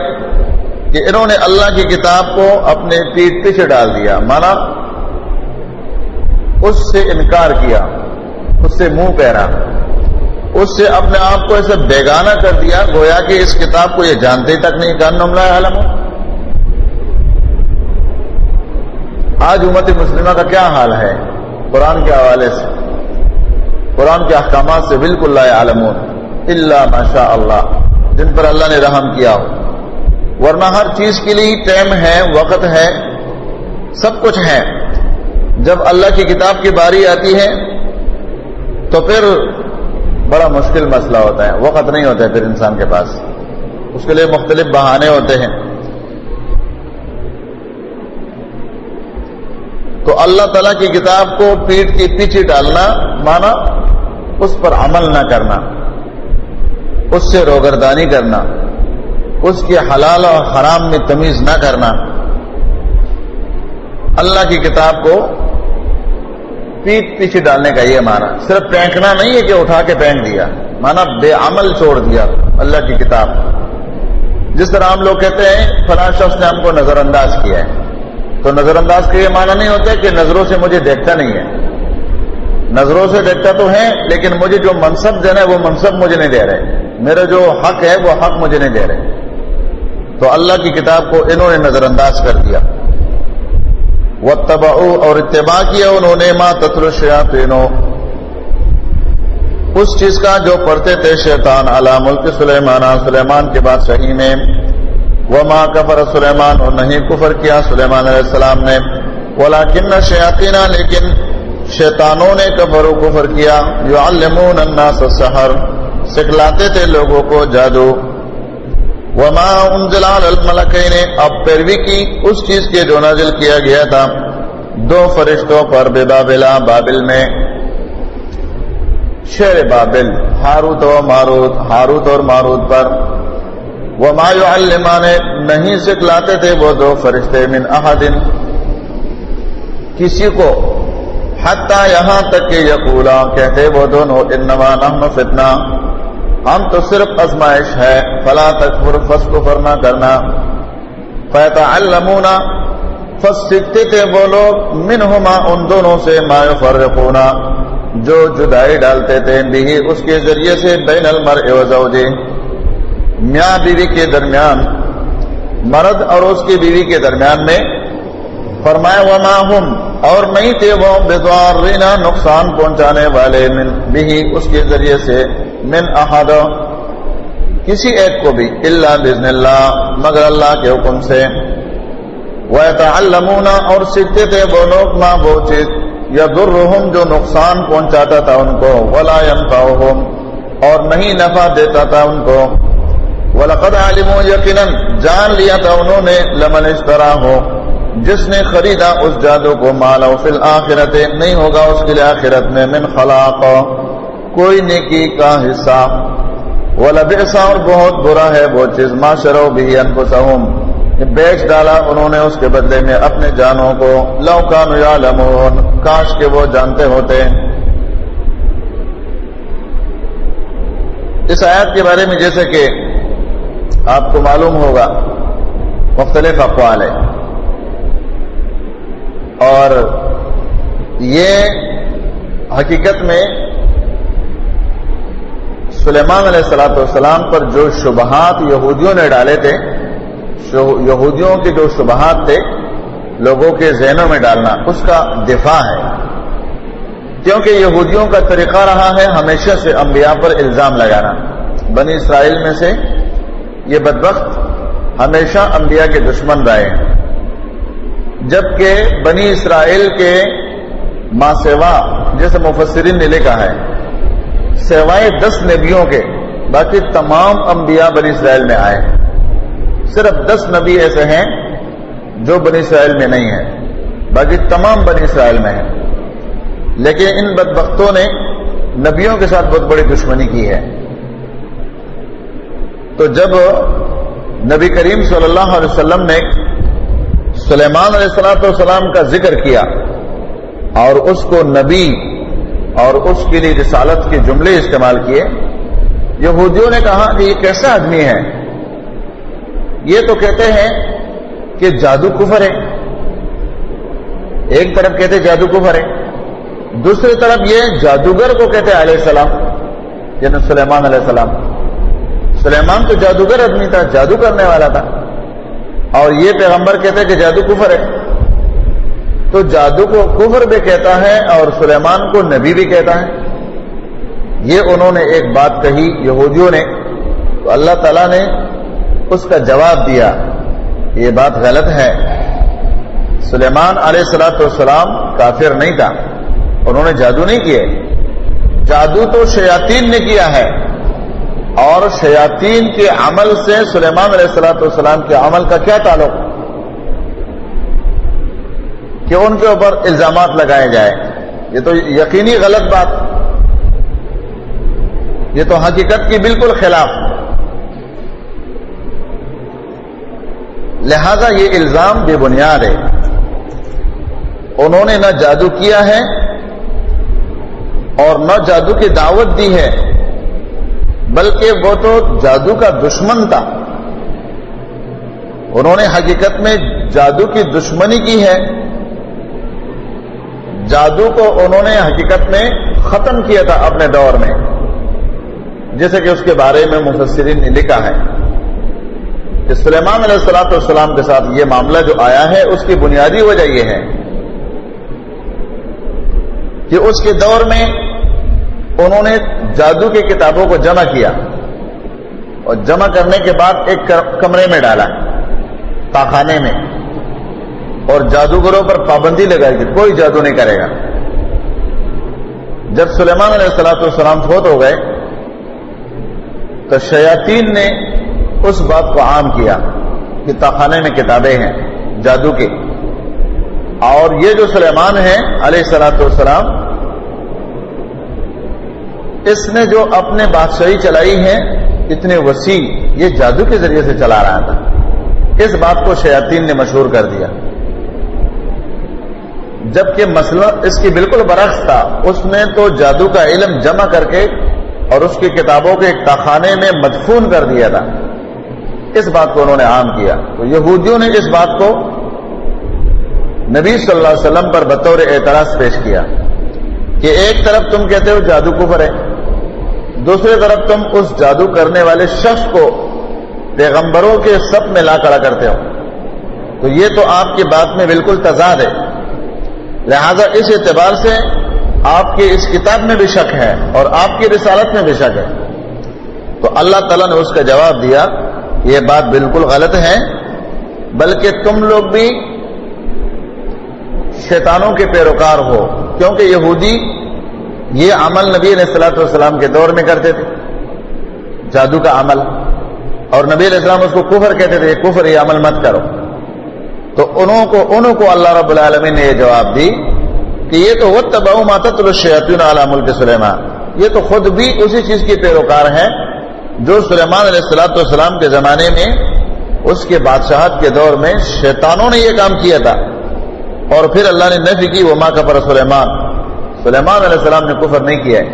کہ انہوں نے اللہ کی کتاب کو اپنے پیٹھ پیچھے ڈال دیا، مانا اس سے انکار کیا، اس سے منہ پھیرا، اس سے اپنے آپ کو ایسے بیگانہ کر دیا، گویا کہ اس کتاب کو یہ جانتے تک نہیں، کأنہم لا یعلمون۔ آج امت مسلمہ کا کیا حال ہے قرآن کے حوالے سے؟ قرآن کے احکامات سے بالکل لا یعلمون الا ما شاء اللہ، جن پر اللہ نے رحم کیا ہو، ورنہ ہر چیز کے لیے ٹائم ہے، وقت ہے، سب کچھ ہے۔ جب اللہ کی کتاب کی باری آتی ہے تو پھر بڑا مشکل مسئلہ ہوتا ہے، وقت نہیں ہوتا ہے پھر انسان کے پاس، اس کے لیے مختلف بہانے ہوتے ہیں۔ تو اللہ تعالیٰ کی کتاب کو پیٹھ کے پیچھے ڈالنا مانا اس پر عمل نہ کرنا، اس سے روگردانی کرنا، اس کے حلال اور حرام میں تمیز نہ کرنا۔ اللہ کی کتاب کو پیٹھ پیچھے ڈالنے کا یہ معنی، صرف پھینکنا نہیں ہے کہ اٹھا کے پھینک دیا، مانا بے عمل چھوڑ دیا اللہ کی کتاب۔ جس طرح ہم لوگ کہتے ہیں فلاں شخص نے ہم کو نظر انداز کیا ہے، تو نظر انداز کا یہ معنی نہیں ہوتا کہ نظروں سے مجھے دیکھتا نہیں ہے، نظروں سے دیکھتا تو ہے لیکن مجھے جو منصب دینا ہے وہ منصب مجھے نہیں دے رہے، میرا جو حق ہے وہ حق مجھے نہیں دے رہے. تو اللہ کی کتاب کو انہوں نے نظر انداز کر دیا. واتبعوا اور اتباع کیا انہوں نے ما تتلو الشیاطین اس چیز کا جو پڑھتے تھے شیطان علی ملک سلیمان سلیمان کے بادشاہی میں. وما کفر سلیمان اور نہیں کفر کیا سلیمان علیہ السلام نے. ولکن الشیاطین لیکن شیطانوں نے کفر کیا. یعلمون الناس السحر سکھلاتے تھے لوگوں کو جادو. وما انزل علی الملکین اب پیروی کی اس چیز کے جو نازل کیا گیا تھا دو فرشتوں پر ببابل بابل میں شہر بابل ہاروت و ماروت ہاروت اور ماروت پر. وما يعلمان نہیں سکھلاتے تھے وہ دو فرشتے من احد کسی کو حتی یہاں تک کہ یقولا کہتے وہ دونوں انما نحن فتنہ ہم تو صرف آزمائش ہے. فلا تکفر فس کفر نہ کرنا. فیتعلمون فس سیکھتے تھے وہ لوگ منہما ان دونوں سے ما یفرقون جو جدائی ڈالتے تھے بھی اس کے ذریعے سے بین المرء و زوجہ میاں بیوی کے درمیان مرد اور اس کی بیوی کے درمیان میں. فرمایا وما ہم اور نہیں تھے وہ بضارین نقصان پہنچانے والے من بھی اس کے ذریعے سے من احد کسی ایک کو بھی الا باذن اللہ مگر اللہ کے حکم سے. ویتعلمون اور سیکھتے تھے وہ لوگ ما وہ چیز یضرہم جو نقصان پہنچاتا تھا ان کو ولا ینفعہم اور نہیں نفع دیتا تھا ان کو. وَلَقَدْ عَلِمُوا یقیناً جان لیا تھا انہوں نے لمن اشتراہ جس نے خریدا اس جادو کو مالو فی الآخرت نہیں ہوگا اس کے لیے آخرت میں من خلاق کوئی نیکی کا حصہ. وَلَبِئْسَ اور بہت برا ہے وہ چیز ما شروا بِهِ أَنفُسَهُمْ بیچ ڈالا انہوں نے اس کے بدلے میں اپنے جانوں کو. لَوْ كَانُوا يَعْلَمُونَ کاش کہ وہ جانتے ہوتے. اس آیات کے بارے میں جیسے کہ آپ کو معلوم ہوگا مختلف اقوال ہیں اور یہ حقیقت میں سلیمان علیہ السلام پر جو شبہات یہودیوں نے ڈالے تھے یہودیوں کے جو شبہات تھے لوگوں کے ذہنوں میں ڈالنا اس کا دفاع ہے. کیونکہ یہودیوں کا طریقہ رہا ہے ہمیشہ سے انبیاء پر الزام لگانا. بنی اسرائیل میں سے یہ بدبخت ہمیشہ انبیاء کے دشمن رہے ہیں جبکہ بنی اسرائیل کے ماں سوا جیسے مفسرین نے لکھا ہے سوائے 10 نبیوں کے باقی تمام انبیاء بنی اسرائیل میں آئے. صرف 10 نبی ایسے ہیں جو بنی اسرائیل میں نہیں ہیں باقی تمام بنی اسرائیل میں ہیں. لیکن ان بدبختوں نے نبیوں کے ساتھ بہت بڑی دشمنی کی ہے. تو جب نبی کریم صلی اللہ علیہ وسلم نے سلیمان علیہ السلام کا ذکر کیا اور اس کو نبی اور اس کے لیے رسالت کے جملے استعمال کیے یہودیوں نے کہا کہ یہ کیسا آدمی ہے یہ تو کہتے ہیں کہ جادو کفر ہے. ایک طرف کہتے جادو کفر ہے دوسری طرف یہ جادوگر کو کہتے علیہ السلام یعنی سلیمان علیہ السلام. سلیمان تو جادوگر آدمی تھا جادو کرنے والا تھا اور یہ پیغمبر کہتے کہ جادو کفر ہے. تو جادو کو کفر بھی کہتا ہے اور سلیمان کو نبی بھی کہتا ہے. یہ انہوں نے ایک بات کہی یہودیوں نے تو اللہ تعالیٰ نے اس کا جواب دیا یہ بات غلط ہے. سلیمان علیہ السلام کافر نہیں تھا انہوں نے جادو نہیں کیے. جادو تو شیاطین نے کیا ہے اور شیاطین کے عمل سے سلیمان علیہ السلام کے عمل کا کیا تعلق کہ ان کے اوپر الزامات لگائے جائے. یہ تو یقینی غلط بات یہ تو حقیقت کی بالکل خلاف. لہذا یہ الزام بے بنیاد ہے. انہوں نے نہ جادو کیا ہے اور نہ جادو کی دعوت دی ہے بلکہ وہ تو جادو کا دشمن تھا. انہوں نے حقیقت میں جادو کی دشمنی کی ہے. جادو کو انہوں نے حقیقت میں ختم کیا تھا اپنے دور میں، جیسے کہ اس کے بارے میں مفسرین نے لکھا ہے کہ سلیمان علیہ السلام کے ساتھ یہ معاملہ جو آیا ہے اس کی بنیادی وجہ یہ ہے کہ اس کے دور میں انہوں نے جادو کی کتابوں کو جمع کیا اور جمع کرنے کے بعد ایک کمرے میں ڈالا، تاخانے میں، اور جادوگروں پر پابندی لگائی کہ کوئی جادو نہیں کرے گا۔ جب سلیمان علیہ السلام فوت ہو گئے تو شیاطین نے اس بات کو عام کیا کہ تاخانے میں کتابیں ہیں جادو کی، اور یہ جو سلیمان ہے علیہ السلام، اس نے جو اپنے بادشاہی چلائی ہے اتنے وسیع، یہ جادو کے ذریعے سے چلا رہا تھا۔ اس بات کو شیاطین نے مشہور کر دیا، جبکہ مسئلہ اس کی بالکل برعکس تھا۔ اس نے تو جادو کا علم جمع کر کے اور اس کی کتابوں کے ایک تاخانے میں مدفون کر دیا تھا، اس بات کو انہوں نے عام کیا۔ تو یہودیوں نے اس بات کو نبی صلی اللہ علیہ وسلم پر بطور اعتراض پیش کیا کہ ایک طرف تم کہتے ہو جادو کفر ہے، دوسری طرف تم اس جادو کرنے والے شخص کو پیغمبروں کے صف میں لا کھڑا کرتے ہو، تو یہ تو آپ کی بات میں بالکل تضاد ہے، لہذا اس اعتبار سے آپ کی اس کتاب میں بھی شک ہے اور آپ کی رسالت میں بھی شک ہے۔ تو اللہ تعالیٰ نے اس کا جواب دیا یہ بات بالکل غلط ہے، بلکہ تم لوگ بھی شیطانوں کے پیروکار ہو، کیونکہ یہودی یہ عمل نبی علیہ والسلام کے دور میں کرتے تھے، جادو کا عمل، اور نبی علیہ السلام اس کو کفر کہتے تھے، یہ کفر، یہ عمل مت کرو۔ تو انہوں کو اللہ رب العالمین نے یہ جواب دی کہ یہ تو وَاتَّبَعُوا مَا تَتْلُو الشَّيَاطِينُ عَلَى مُلْكِ سُلَيْمَانَ، یہ تو خود بھی اسی چیز کی پیروکار ہیں جو سلیمان علیہ السلام کے زمانے میں، اس کے بادشاہت کے دور میں شیطانوں نے یہ کام کیا تھا۔ اور پھر اللہ نے نفی کی وَمَا كَفَرَ سُلَيْمَانُ، سلیمان علیہ السلام نے کفر نہیں کیا ہے۔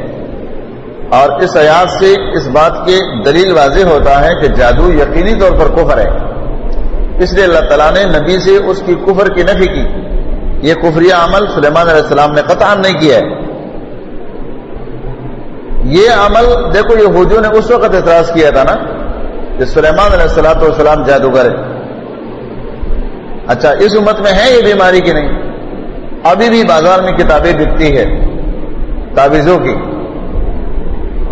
اور اس آیات سے اس بات کی دلیل واضح ہوتا ہے کہ جادو یقینی طور پر کفر ہے، اس لیے اللہ تعالیٰ نے نبی سے اس کی کفر کی نفی کی۔ یہ کفریہ عمل سلیمان علیہ السلام نے قطعا نہیں کیا ہے۔ یہ عمل دیکھو یہودیوں نے اس وقت اعتراض کیا تھا نا کہ سلیمان علیہ السلام جادوگر ہے۔ اچھا، اس امت میں ہے یہ بیماری کی نہیں؟ ابھی بھی بازار میں کتابیں بکتی ہے تعویذوں کی،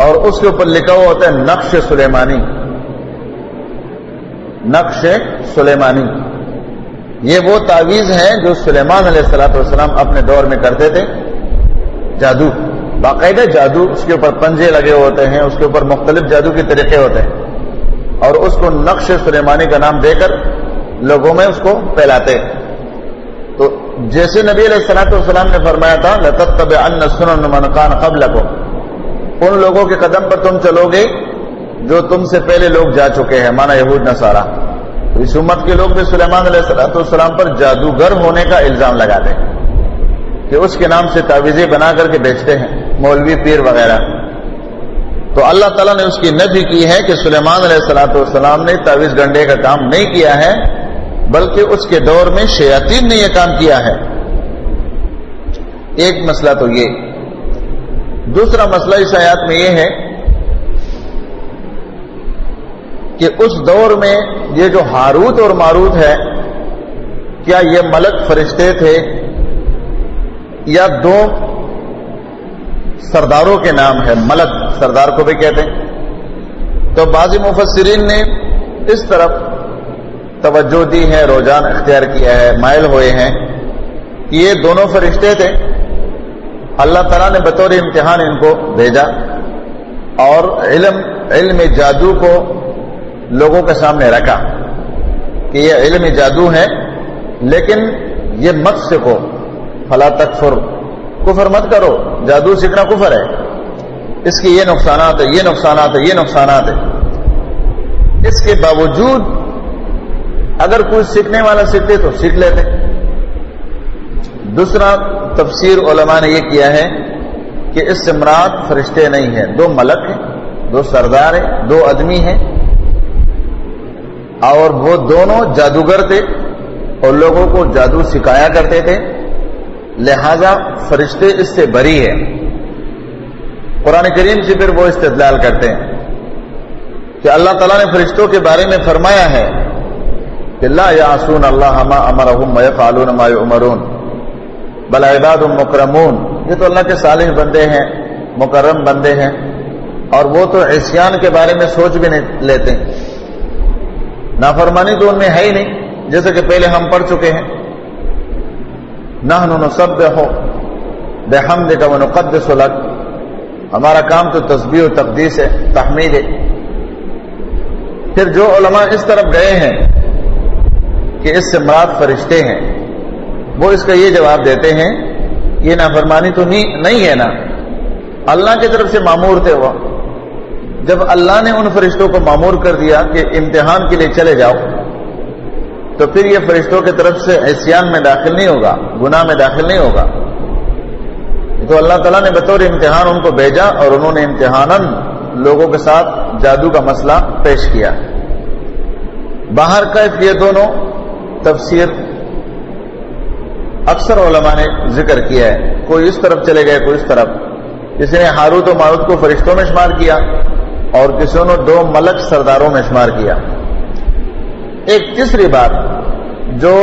اور اس کے اوپر لکھا ہوا ہوتا ہے نقش سلیمانی، نقش سلیمانی۔ یہ وہ تعویذ ہے جو سلیمان علیہ السلام اپنے دور میں کرتے تھے، جادو، باقاعدہ جادو، اس کے اوپر پنجے لگے ہوتے ہیں، اس کے اوپر مختلف جادو کے طریقے ہوتے ہیں، اور اس کو نقش سلیمانی کا نام دے کر لوگوں میں اس کو پھیلاتے۔ تو جیسے نبی علیہ السلام نے فرمایا تھا لَتَتَّبِعَنَّ سُنَنَ مَنْ كَانَ قَبْلَكُمْ، ان لوگوں کے قدم پر تم چلو گے جو تم سے پہلے لوگ جا چکے ہیں، مانا یہود نصارہ۔ تو اس امت کے لوگ بھی سلیمان علیہ السلام پر جادوگر ہونے کا الزام لگاتے ہیں کہ اس کے نام سے تعویذیں بنا کر کے بیچتے ہیں مولوی پیر وغیرہ۔ تو اللہ تعالیٰ نے اس کی نفی کی ہے کہ سلیمان علیہ السلام نے تعویذ گنڈے کا کام نہیں کیا ہے، بلکہ اس کے دور میں شیاطین نے یہ کام کیا ہے۔ ایک مسئلہ تو یہ۔ دوسرا مسئلہ اس آیات میں یہ ہے کہ اس دور میں یہ جو ہاروت اور ماروت ہے، کیا یہ ملک فرشتے تھے یا دو سرداروں کے نام ہے؟ ملک سردار کو بھی کہتے ہیں۔ تو بعض مفسرین نے اس طرف توجہ دی ہے، رجحان اختیار کیا ہے، مائل ہوئے ہیں کہ یہ دونوں فرشتے تھے، اللہ تعالیٰ نے بطور امتحان ان کو بھیجا اور علم جادو کو لوگوں کے سامنے رکھا کہ یہ علم جادو ہے، لیکن یہ مت سیکھو، فلا تکفر، کفر مت کرو، جادو سیکھنا کفر ہے، اس کی یہ نقصانات ہے، یہ نقصانات ہے، یہ نقصانات ہے۔ اس کے باوجود اگر کوئی سیکھنے والا سیکھتے تو سیکھ لیتے۔ دوسرا تفسیر علماء نے یہ کیا ہے کہ اس سے مراد فرشتے نہیں ہیں، دو ملک ہیں، دو سردار ہیں، دو آدمی ہیں، اور وہ دونوں جادوگر تھے اور لوگوں کو جادو سکھایا کرتے تھے۔ لہذا فرشتے اس سے بری ہیں۔ قرآن کریم سے پھر وہ استدلال کرتے ہیں کہ اللہ تعالیٰ نے فرشتوں کے بارے میں فرمایا ہے کہ لا یعصون اللہ ما امرهم ویفعلون ما یؤمرون بل عباد مکرمون، یہ تو اللہ کے صالح بندے ہیں، مکرم بندے ہیں، اور وہ تو عصیان کے بارے میں سوچ بھی نہیں لیتے، نافرمانی تو ان میں ہے ہی نہیں، جیسے کہ پہلے ہم پڑھ چکے ہیں نحن نسبح بحمدک ونقدس لک، ہمارا کام تو تسبیح و تقدیس ہے، تحمید ہے۔ پھر جو علماء اس طرف گئے ہیں کہ اس سے مراد فرشتے ہیں، وہ اس کا یہ جواب دیتے ہیں یہ نافرمانی تو نہیں ہے نا، اللہ کی طرف سے مامور تھے وہ، جب اللہ نے ان فرشتوں کو مامور کر دیا کہ امتحان کے لیے چلے جاؤ، تو پھر یہ فرشتوں کی طرف سے عصیان میں داخل نہیں ہوگا، گناہ میں داخل نہیں ہوگا، تو اللہ تعالیٰ نے بطور امتحان ان کو بھیجا اور انہوں نے امتحاناً لوگوں کے ساتھ جادو کا مسئلہ پیش کیا۔ باہر کا یہ دونوں تفسیر اکثر علماء نے ذکر کیا ہے، کوئی اس طرف چلے گئے کوئی اس طرف، کسی نے ہاروت و ماروت کو فرشتوں میں شمار کیا اور کسی نے 2 ملک سرداروں میں شمار کیا۔ ایک تیسری بات جو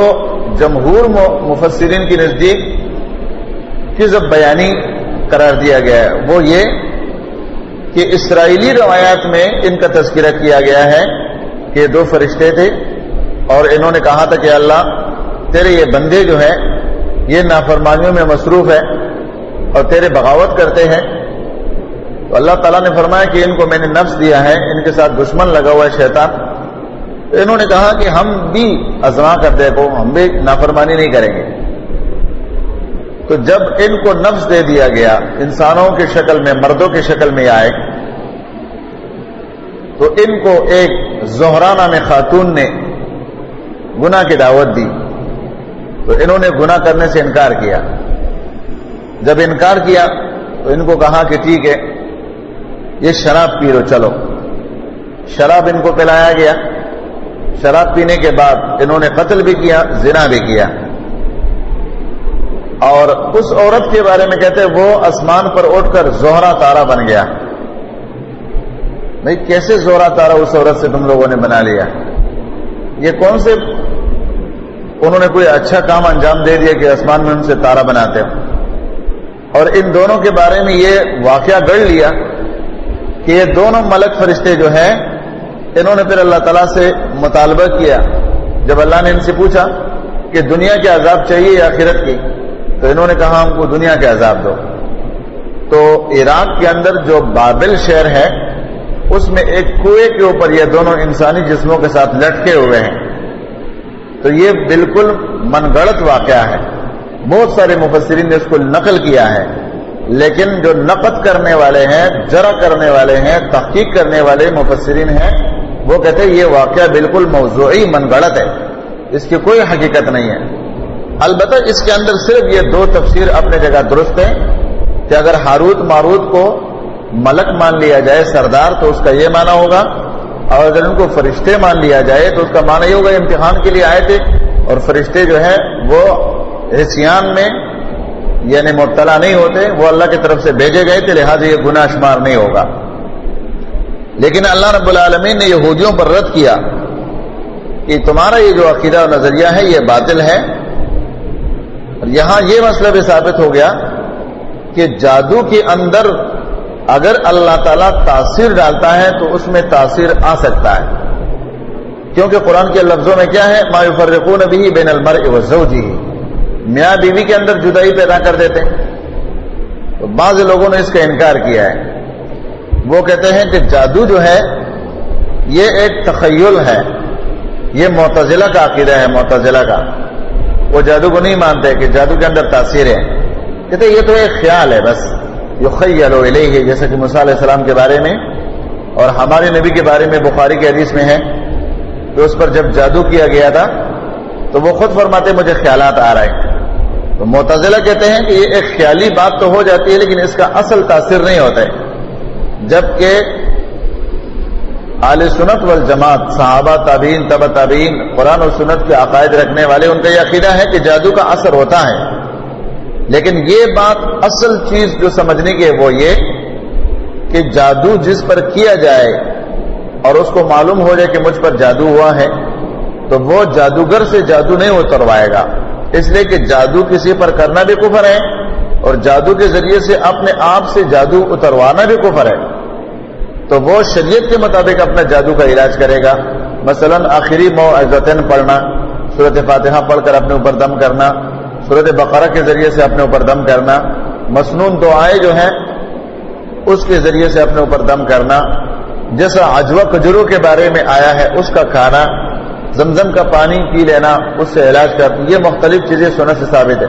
جمہور مفسرین کی نزدیک کذب بیانی قرار دیا گیا ہے وہ یہ کہ اسرائیلی روایات میں ان کا تذکرہ کیا گیا ہے کہ 2 فرشتے تھے اور انہوں نے کہا تھا کہ اللہ تیرے یہ بندے جو ہیں یہ نافرمانیوں میں مصروف ہے اور تیرے بغاوت کرتے ہیں، تو اللہ تعالیٰ نے فرمایا کہ ان کو میں نے نفس دیا ہے، ان کے ساتھ دشمن لگا ہوا ہے شیطان، تو انہوں نے کہا کہ ہم بھی آزما کر دیکھو، ہم بھی نافرمانی نہیں کریں گے۔ تو جب ان کو نفس دے دیا گیا، انسانوں کی شکل میں، مردوں کی شکل میں آئے، تو ان کو ایک زہرا نام خاتون نے گناہ کی دعوت دی، تو انہوں نے گناہ کرنے سے انکار کیا۔ جب انکار کیا تو ان کو کہا کہ ٹھیک ہے یہ شراب پی لو، چلو، شراب ان کو پلایا گیا، شراب پینے کے بعد انہوں نے قتل بھی کیا، زنا بھی کیا، اور اس عورت کے بارے میں کہتے ہیں وہ آسمان پر اٹھ کر زہرا تارا بن گیا۔ بھئی کیسے زہرا تارا اس عورت سے تم لوگوں نے بنا لیا؟ یہ کون سے انہوں نے کوئی اچھا کام انجام دے دیا کہ آسمان میں ان سے تارا بناتے ہو؟ اور ان دونوں کے بارے میں یہ واقعہ گڑھ لیا کہ یہ دونوں ملک فرشتے جو ہیں انہوں نے پھر اللہ تعالیٰ سے مطالبہ کیا، جب اللہ نے ان سے پوچھا کہ دنیا کے عذاب چاہیے یا آخرت کی، تو انہوں نے کہا ہم کو دنیا کے عذاب دو۔ تو عراق کے اندر جو بابل شہر ہے اس میں ایک کنویں کے اوپر یہ دونوں انسانی جسموں کے ساتھ لٹکے ہوئے ہیں، تو یہ بالکل من گڑت واقعہ ہے، بہت سارے مفسرین نے اس کو نقل کیا ہے، لیکن جو نقد کرنے والے ہیں، جرح کرنے والے ہیں، تحقیق کرنے والے مفسرین ہیں، وہ کہتے ہیں یہ واقعہ بالکل موضوعی من گڑت ہے، اس کی کوئی حقیقت نہیں ہے۔ البتہ اس کے اندر صرف یہ 2 تفسیر اپنے جگہ درست ہے کہ اگر ہاروت ماروت کو ملک مان لیا جائے، سردار، تو اس کا یہ معنی ہوگا، اور اگر ان کو فرشتے مان لیا جائے تو اس کا معنی یہ ہوگا امتحان کے لیے آئے تھے اور فرشتے جو ہیں وہ عصیان میں یعنی مبتلا نہیں ہوتے، وہ اللہ کی طرف سے بھیجے گئے تھے، لہٰذا یہ گناہ شمار نہیں ہوگا۔ لیکن اللہ رب العالمین نے یہودیوں پر رد کیا کہ تمہارا یہ جو عقیدہ و نظریہ ہے یہ باطل ہے، اور یہاں یہ مسئلہ بھی ثابت ہو گیا کہ جادو کے اندر اگر اللہ تعالیٰ تاثیر ڈالتا ہے تو اس میں تاثیر آ سکتا ہے، کیونکہ قرآن کے لفظوں میں کیا ہے، ما یفرقون بہ بین المرء وزوجہ، میاں بیوی کے اندر جدائی پیدا کر دیتے ہیں۔ تو بعض لوگوں نے اس کا انکار کیا ہے، وہ کہتے ہیں کہ جادو جو ہے یہ ایک تخیل ہے، یہ معتزلہ کا عقیدہ ہے، معتزلہ کا، وہ جادو کو نہیں مانتے کہ جادو کے اندر تاثیر ہے، کہتے ہیں یہ تو ایک خیال ہے بس، یخیل الیہ، جیسے کہ موسیٰ علیہ السلام کے بارے میں اور ہمارے نبی کے بارے میں بخاری کی حدیث میں ہے کہ اس پر جب جادو کیا گیا تھا تو وہ خود فرماتے مجھے خیالات آ رہے ہیں۔ تو معتزلہ کہتے ہیں کہ یہ ایک خیالی بات تو ہو جاتی ہے لیکن اس کا اصل تاثیر نہیں ہوتا ہے، جبکہ اہل سنت والجماعت، صحابہ، تابعین، تبع تابعین، قرآن اور سنت کے عقائد رکھنے والے، ان کا یہ عقیدہ ہے کہ جادو کا اثر ہوتا ہے، لیکن یہ بات اصل چیز جو سمجھنے کی ہے وہ یہ کہ جادو جس پر کیا جائے اور اس کو معلوم ہو جائے کہ مجھ پر جادو ہوا ہے تو وہ جادوگر سے جادو نہیں اتروائے گا، اس لیے کہ جادو کسی پر کرنا بھی کفر ہے اور جادو کے ذریعے سے اپنے آپ سے جادو اتروانا بھی کفر ہے۔ تو وہ شریعت کے مطابق اپنا جادو کا علاج کرے گا، مثلا آخری موعظتین پڑھنا، سورۃ فاتحہ پڑھ کر اپنے اوپر دم کرنا، سورۃ بقرہ کے ذریعے سے اپنے اوپر دم کرنا، مسنون دعائیں جو ہیں اس کے ذریعے سے اپنے اوپر دم کرنا، جیسا عجوہ کھجوروں کے بارے میں آیا ہے اس کا کھانا، زمزم کا پانی پی لینا، اس سے علاج کرنا، یہ مختلف چیزیں سنت سے ثابت ہے۔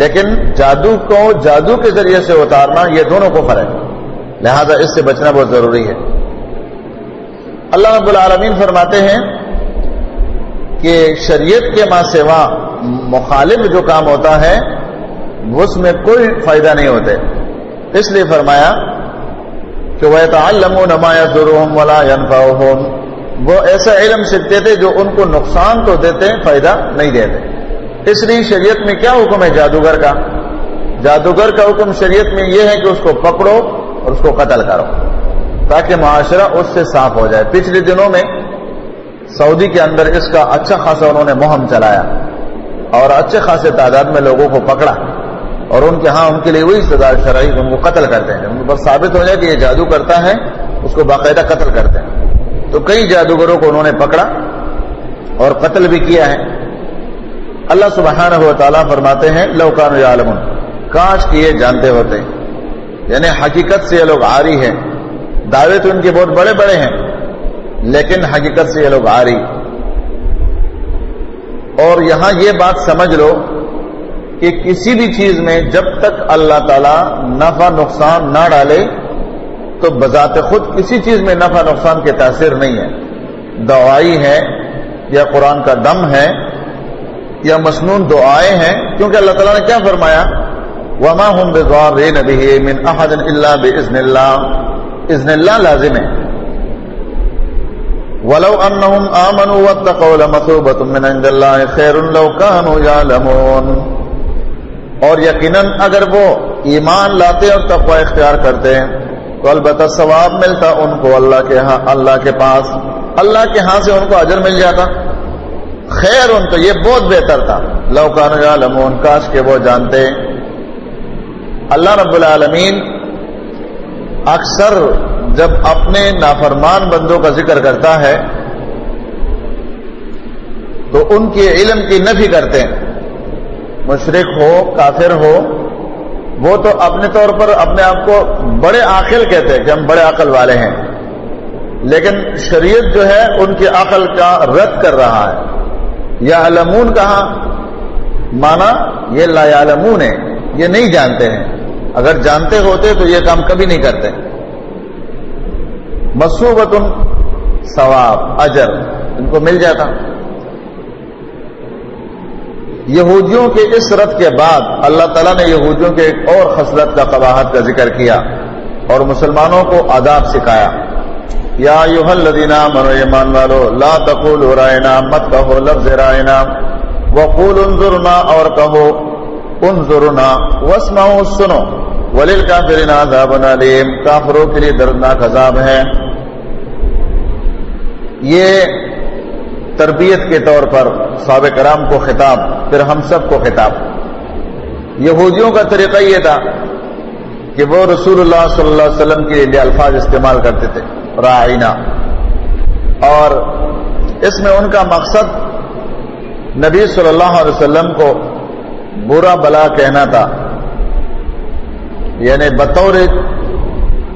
لیکن جادو کو جادو کے ذریعے سے اتارنا یہ دونوں کفر ہے، لہذا اس سے بچنا بہت ضروری ہے۔ اللہ رب العالمین فرماتے ہیں کہ شریعت کے ما سوا مخالف جو کام ہوتا ہے اس میں کوئی فائدہ نہیں ہوتے، اس لیے فرمایا کہ وَيَتَعَلَّمُونَ مَا يَضُرُّهُمْ وَلَا يَنفَعُهُمْ، وہ ایسا علم سیکھتے تھے جو ان کو نقصان تو دیتے فائدہ نہیں دیتے۔ اس لیے شریعت میں کیا حکم ہے جادوگر کا؟ جادوگر کا حکم شریعت میں یہ ہے کہ اس کو پکڑو اور اس کو قتل کرو تاکہ معاشرہ اس سے صاف ہو جائے۔ پچھلے دنوں میں سعودی کے اندر اس کا اچھا خاصا انہوں نے مہم چلایا اور اچھے خاصے تعداد میں لوگوں کو پکڑا اور ان کے ہاں ان کے لیے وہی سزا شرعی ان کو قتل کرتے ہیں، ان پر ثابت ہو جائے کہ یہ جادو کرتا ہے اس کو باقاعدہ قتل کرتے ہیں۔ تو کئی جادوگروں کو انہوں نے پکڑا اور قتل بھی کیا ہے۔ اللہ سبحانہ و تعالیٰ فرماتے ہیں لو کانوا یعلمون، کاش کہ یہ جانتے ہوتے، یعنی حقیقت سے یہ لوگ عاری ہیں، دعوے تو ان کے بہت بڑے بڑے ہیں لیکن حقیقت سے یہ لوگ عاری۔ اور یہاں یہ بات سمجھ لو کہ کسی بھی چیز میں جب تک اللہ تعالیٰ نفع نقصان نہ ڈالے تو بذات خود کسی چیز میں نفع نقصان کے تاثیر نہیں ہے، دوائی ہے یا قرآن کا دم ہے یا مسنون دعائیں ہیں، کیونکہ اللہ تعالیٰ نے کیا فرمایا وَمَا هُمْ بِضَارِّينَ بِهِ مِنْ أَحَدٍ إِلَّا بِإِذْنِ اللَّهِ، اذن اللہ لازم ہے۔ وَلَوْ أَنَّهُمْ آمَنُوا وَاتَّقَوْا لَمَثُوبَةٌ مِّنْ عِندِ اللَّهِ خَيْرٌ لَوْ كَانُوا يَعْلَمُونَ، اور یقیناً اگر وہ ایمان لاتے اور تقوی اختیار کرتے ہیں تو البتہ ثواب ملتا ان کو اللہ کے ہاں، اللہ کے پاس، اللہ کے ہاں سے ان کو اجر مل جاتا۔ خیر ان تو یہ بہت بہتر تھا، لو کانوا یعلمون، کاش کہ وہ جانتے۔ اللہ رب العالمین اکثر جب اپنے نافرمان بندوں کا ذکر کرتا ہے تو ان کے علم کی نفی کرتے ہیں، مشرک ہو کافر ہو، وہ تو اپنے طور پر اپنے آپ کو بڑے عاقل کہتے ہیں کہ ہم بڑے عقل والے ہیں، لیکن شریعت جو ہے ان کی عقل کا رد کر رہا ہے۔ یعلمون کہا مانا یہ لا یعلمون ہے، یہ نہیں جانتے ہیں، اگر جانتے ہوتے تو یہ کام کبھی نہیں کرتے۔ مثوبۃ ثواب اجر ان کو مل جاتا۔ یہودیوں کے اس رد کے بعد اللہ تعالیٰ نے یہودیوں کے ایک اور خصلت کا قباحت کا ذکر کیا اور مسلمانوں کو آداب سکھایا۔ یا ایھا الذین آمنوا، ایمان والو، لا تقولوا رائنا، مت کہو لفظ رائنا، وقولوا انظرنا، اور کہو انظرنا، واسمعوا، سنو، وللکافرین عذاب علیم، کافروں کے لیے دردناک عذاب ہے۔ یہ تربیت کے طور پر صحابہ کرام کو خطاب، پھر ہم سب کو خطاب۔ یہودیوں کا طریقہ یہ تھا کہ وہ رسول اللہ صلی اللہ علیہ وسلم کے لیے الفاظ استعمال کرتے تھے راعینا، اور اس میں ان کا مقصد نبی صلی اللہ علیہ وسلم کو برا بلا کہنا تھا، یعنی بطور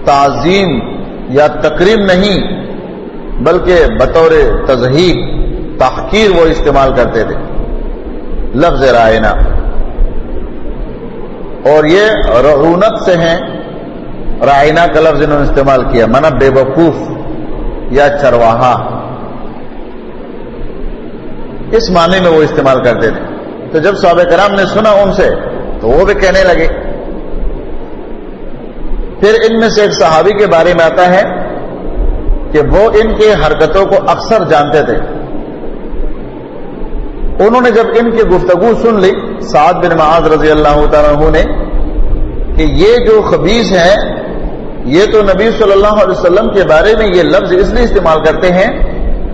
تعظیم یا تکریم نہیں بلکہ بطور تضحیق تحقیر وہ استعمال کرتے تھے لفظ رائنا، اور یہ رعونت سے ہیں۔ رائنا کا لفظ انہوں نے استعمال کیا، مانا بے وقوف یا چرواہا، اس معنی میں وہ استعمال کرتے تھے۔ تو جب صحابہ کرام نے سنا ان سے تو وہ بھی کہنے لگے۔ پھر ان میں سے ایک صحابی کے بارے میں آتا ہے کہ وہ ان کے حرکتوں کو اکثر جانتے تھے انہوں نے جب ان کی گفتگو سن لی سعد بن معاذ رضی اللہ تعالیٰ عنہ نے کہ یہ جو خبیث ہے یہ تو نبی صلی اللہ علیہ وسلم کے بارے میں یہ لفظ اس لیے استعمال کرتے ہیں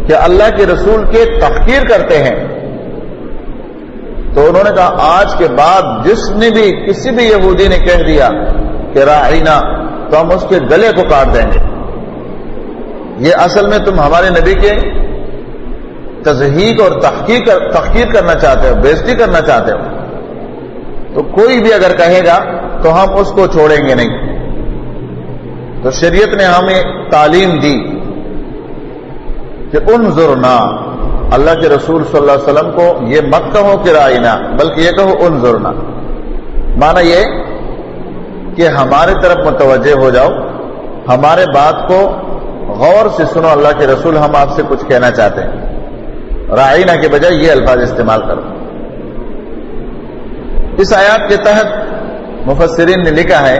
کہ اللہ کے رسول کے تحقیر کرتے ہیں، تو انہوں نے کہا آج کے بعد جس نے بھی کسی بھی یہودی نے کہہ دیا کہ راعینا تو ہم اس کے گلے کو کاٹ دیں گے۔ یہ اصل میں تم ہمارے نبی کے تضحیق اور تحقیر کرنا چاہتے ہو، بےزتی کرنا چاہتے ہو، تو کوئی بھی اگر کہے گا تو ہم اس کو چھوڑیں گے نہیں۔ تو شریعت نے ہمیں تعلیم دی کہ انظرنا، اللہ کے رسول صلی اللہ علیہ وسلم کو یہ مت کہو کہ رائنا، بلکہ یہ کہو انظرنا، معنی یہ کہ ہمارے طرف متوجہ ہو جاؤ، ہمارے بات کو غور سے سنو، اللہ کے رسول ہم آپ سے کچھ کہنا چاہتے ہیں، رائنا کے بجائے یہ الفاظ استعمال کرو۔ اس آیات کے تحت مفسرین نے لکھا ہے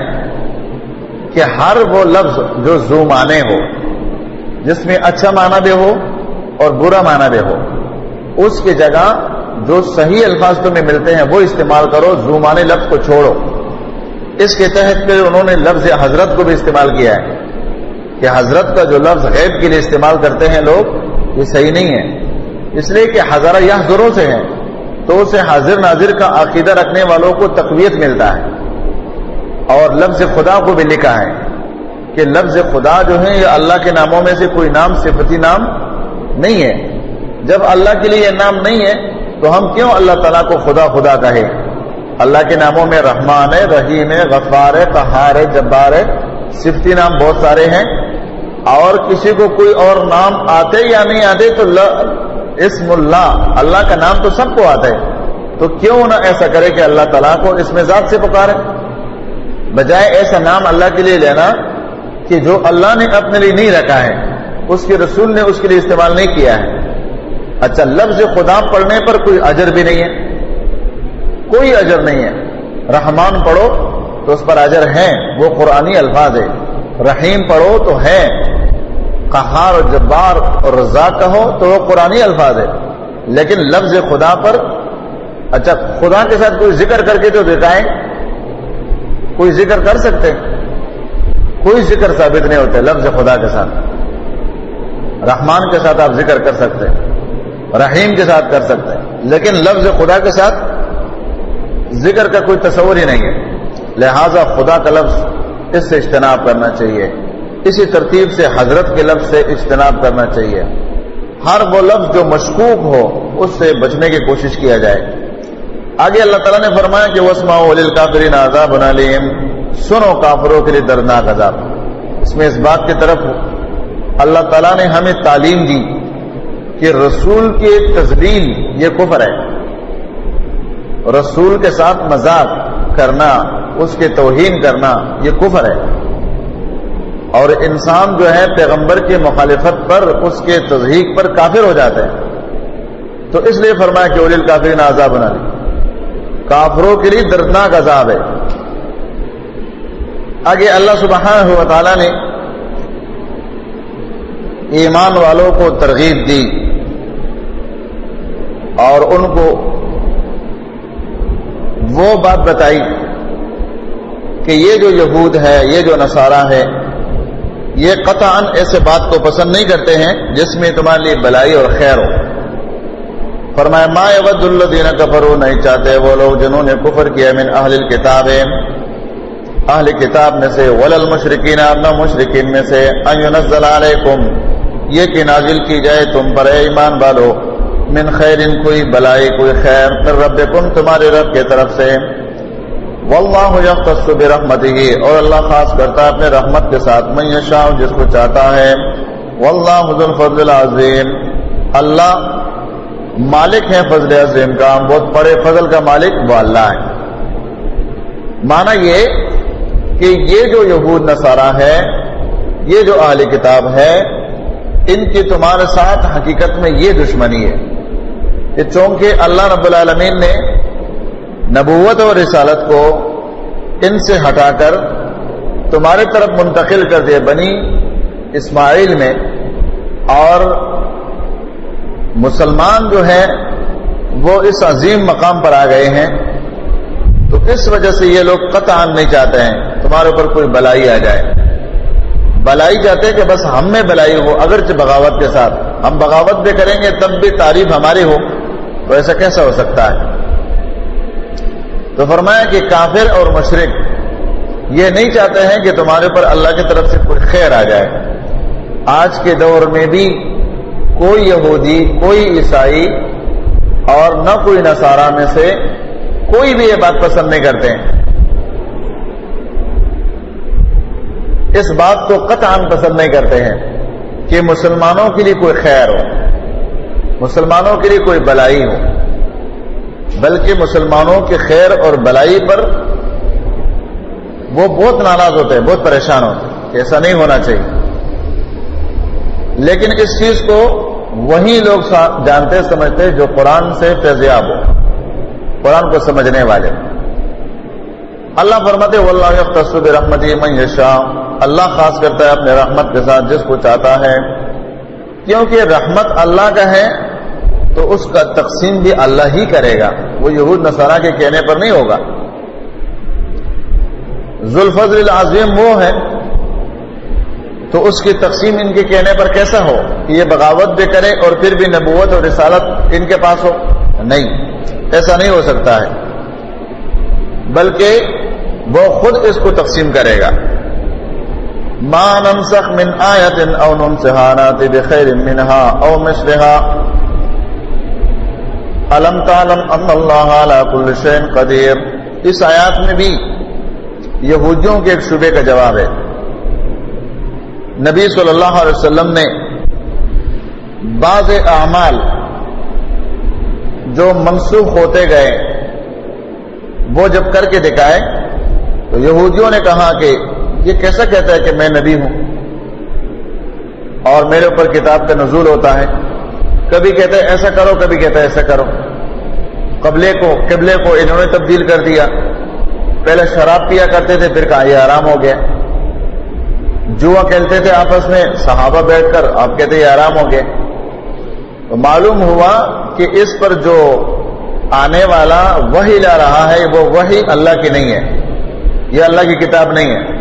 کہ ہر وہ لفظ جو ذو معنی ہو، جس میں اچھا معنی بھی ہو اور برا معنی بھی ہو، اس کی جگہ جو صحیح الفاظ تمہیں ملتے ہیں وہ استعمال کرو، ذو معنی لفظ کو چھوڑو۔ اس کے تحت پھر انہوں نے لفظ حضرت کو بھی استعمال کیا ہے کہ حضرت کا جو لفظ غیب کے لیے استعمال کرتے ہیں لوگ، یہ صحیح نہیں ہے، اس لیے کہ حضرہ یحضروں سے ہے، تو اسے حاضر ناظر کا عقیدہ رکھنے والوں کو تقویت ملتا ہے۔ اور لفظ خدا کو بھی لکھا ہے کہ لفظ خدا جو ہے یہ اللہ کے ناموں میں سے کوئی نام صفتی نام نہیں ہے۔ جب اللہ کے لیے یہ نام نہیں ہے تو ہم کیوں اللہ تعالیٰ کو خدا خدا کہے؟ اللہ کے ناموں میں رحمان ہے، رحیم ہے، غفار ہے، قہار ہے، جبار ہے، صفتی نام بہت سارے ہیں، اور کسی کو کوئی اور نام آتے یا نہیں آتے تو اسم اللہ کا نام تو سب کو آتا ہے، تو کیوں نہ ایسا کرے کہ اللہ تعالیٰ کو اس میں ذات سے پکارے، بجائے ایسا نام اللہ کے لیے لینا کہ جو اللہ نے اپنے لیے نہیں رکھا ہے، اس کے رسول نے اس کے لیے استعمال نہیں کیا ہے۔ اچھا، لفظ خدا پڑھنے پر کوئی اجر بھی نہیں ہے، کوئی اجر نہیں ہے۔ رحمان پڑھو تو اس پر اجر ہے، وہ قرآنی الفاظ ہے، رحیم پڑھو تو ہے، قہار اور جبار اور رزاق کہو تو وہ قرآنی الفاظ ہے، لیکن لفظ خدا پر، اچھا خدا کے ساتھ کوئی ذکر کر کے تو دکھائیں، کوئی ذکر کر سکتے؟ کوئی ذکر ثابت نہیں ہوتا لفظ خدا کے ساتھ۔ رحمان کے ساتھ آپ ذکر کر سکتے ہیں، رحیم کے ساتھ کر سکتے ہیں، لیکن لفظ خدا کے ساتھ ذکر کا کوئی تصور ہی نہیں ہے، لہذا خدا کا لفظ اس سے اجتناب کرنا چاہیے۔ اسی ترتیب سے حضرت کے لفظ سے اجتناب کرنا چاہیے، ہر وہ لفظ جو مشکوک ہو اس سے بچنے کی کوشش کیا جائے۔ آگے اللہ تعالیٰ نے فرمایا کہ وَاسْمَعُوا لِلْكَافِرِينَ عَذَابٌ أَلِيمٌ، سنو کافروں کے لیے دردناک عذاب۔ اس میں اس بات کی طرف اللہ تعالیٰ نے ہمیں تعلیم دی کہ رسول کی تذلیل یہ کفر ہے، رسول کے ساتھ مذاق کرنا، اس کے توہین کرنا یہ کفر ہے، اور انسان جو ہے پیغمبر کی مخالفت پر، اس کے تضحیق پر کافر ہو جاتا ہے۔ تو اس لیے فرمایا کہ اولی الکافرین عذاب علیم، کافروں کے لیے دردناک عذاب ہے۔ آگے اللہ سبحانہ و تعالی نے ایمان والوں کو ترغیب دی اور ان کو وہ بات بتائی کہ یہ جو یہود ہے، یہ جو نصارہ ہے، یہ قطعاً ایسے بات کو پسند نہیں کرتے ہیں جس میں تمہارے لیے بلائی اور خیر ہو۔ فرمایا ما یود الذین کفروا، نہیں چاہتے وہ لوگ جنہوں نے کفر کیا، من اہل الکتاب، اہل کتاب میں سے، وللمشرکین، نہ مشرکین میں سے، ان ینزل علیکم، یہ کہ نازل کی جائے تم پر اے ایمان والو، من خیر، کوئی بلائی، کوئی خیر، من ربکم، تمہارے رب کے طرف سے، واللہ یختص برحمتہ، اور اللہ خاص کرتا ہے اپنے رحمت کے ساتھ، من یشاء، جس کو چاہتا ہے، واللہ ذو الفضل العظیم، اللہ مالک ہے فضل عظیم کا، بہت بڑے فضل کا مالک وہ اللہ ہے۔ معنی یہ کہ یہ جو یہود نصارہ ہے، یہ جو اہل کتاب ہے، ان کی تمہارے ساتھ حقیقت میں یہ دشمنی ہے کہ چونکہ اللہ رب العالمین نے نبوت اور رسالت کو ان سے ہٹا کر تمہارے طرف منتقل کر دیا بنی اسماعیل میں، اور مسلمان جو ہے وہ اس عظیم مقام پر آ گئے ہیں، تو اس وجہ سے یہ لوگ قطعاً نہیں چاہتے ہیں تمہارے اوپر کوئی بلائی آ جائے. بلائی چاہتے ہیں کہ بس ہم میں بلائی ہو، اگرچہ بغاوت کے ساتھ. ہم بغاوت بھی کریں گے تب بھی تعریف ہماری ہو، تو ایسا کیسا ہو سکتا ہے؟ تو فرمایا کہ کافر اور مشرک یہ نہیں چاہتے ہیں کہ تمہارے اوپر اللہ کی طرف سے کوئی خیر آ جائے. آج کے دور میں بھی کوئی یہودی، کوئی عیسائی اور نہ کوئی نصارہ میں سے کوئی بھی یہ بات پسند نہیں کرتے ہیں. اس بات کو قطعاً پسند نہیں کرتے ہیں کہ مسلمانوں کے لیے کوئی خیر ہو، مسلمانوں کے لیے کوئی بلائی ہو، بلکہ مسلمانوں کے خیر اور بلائی پر وہ بہت ناراض ہوتے ہیں، بہت پریشان ہوتے ہیں کہ ایسا نہیں ہونا چاہیے. لیکن اس چیز کو وہی لوگ جانتے سمجھتے جو قرآن سے فیضیاب ہو، قرآن کو سمجھنے والے. اللہ فرماتے واللہ یختص برحمتہ من یشاء، اللہ خاص کرتا ہے اپنے رحمت کے ساتھ جس کو چاہتا ہے. کیونکہ رحمت اللہ کا ہے تو اس کا تقسیم بھی اللہ ہی کرے گا، وہ یہود نصارہ کے کہنے پر نہیں ہوگا. ذوالفضل العظیم وہ ہے تو اس کی تقسیم ان کے کہنے پر کیسا ہو کہ یہ بغاوت بھی کرے اور پھر بھی نبوت اور رسالت ان کے پاس ہو؟ نہیں، ایسا نہیں ہو سکتا ہے، بلکہ وہ خود اس کو تقسیم کرے گا. ما ننسخ من آیت او ننسها نأتی بخیر منها او مثلها الم تعلم ان اللہ علی کل شیء قدیر. اس آیات میں بھی یہودیوں کے ایک شبے کا جواب ہے. نبی صلی اللہ علیہ وسلم نے بعض اعمال جو منسوخ ہوتے گئے وہ جب کر کے دکھائے تو یہودیوں نے کہا کہ یہ کیسا کہتا ہے کہ میں نبی ہوں اور میرے اوپر کتاب کا نزول ہوتا ہے؟ کبھی کہتا ہے ایسا کرو، کبھی کہتا ہے ایسا کرو. قبلے کو انہوں نے تبدیل کر دیا. پہلے شراب پیا کرتے تھے، پھر کہا یہ حرام ہو گیا. جوا کھیلتے تھے آپس میں صحابہ بیٹھ کر، آپ کہتے یہ حرام ہو گیا. تو معلوم ہوا کہ اس پر جو آنے والا وحی لا رہا ہے وہ وحی اللہ کی نہیں ہے، یہ اللہ کی کتاب نہیں ہے.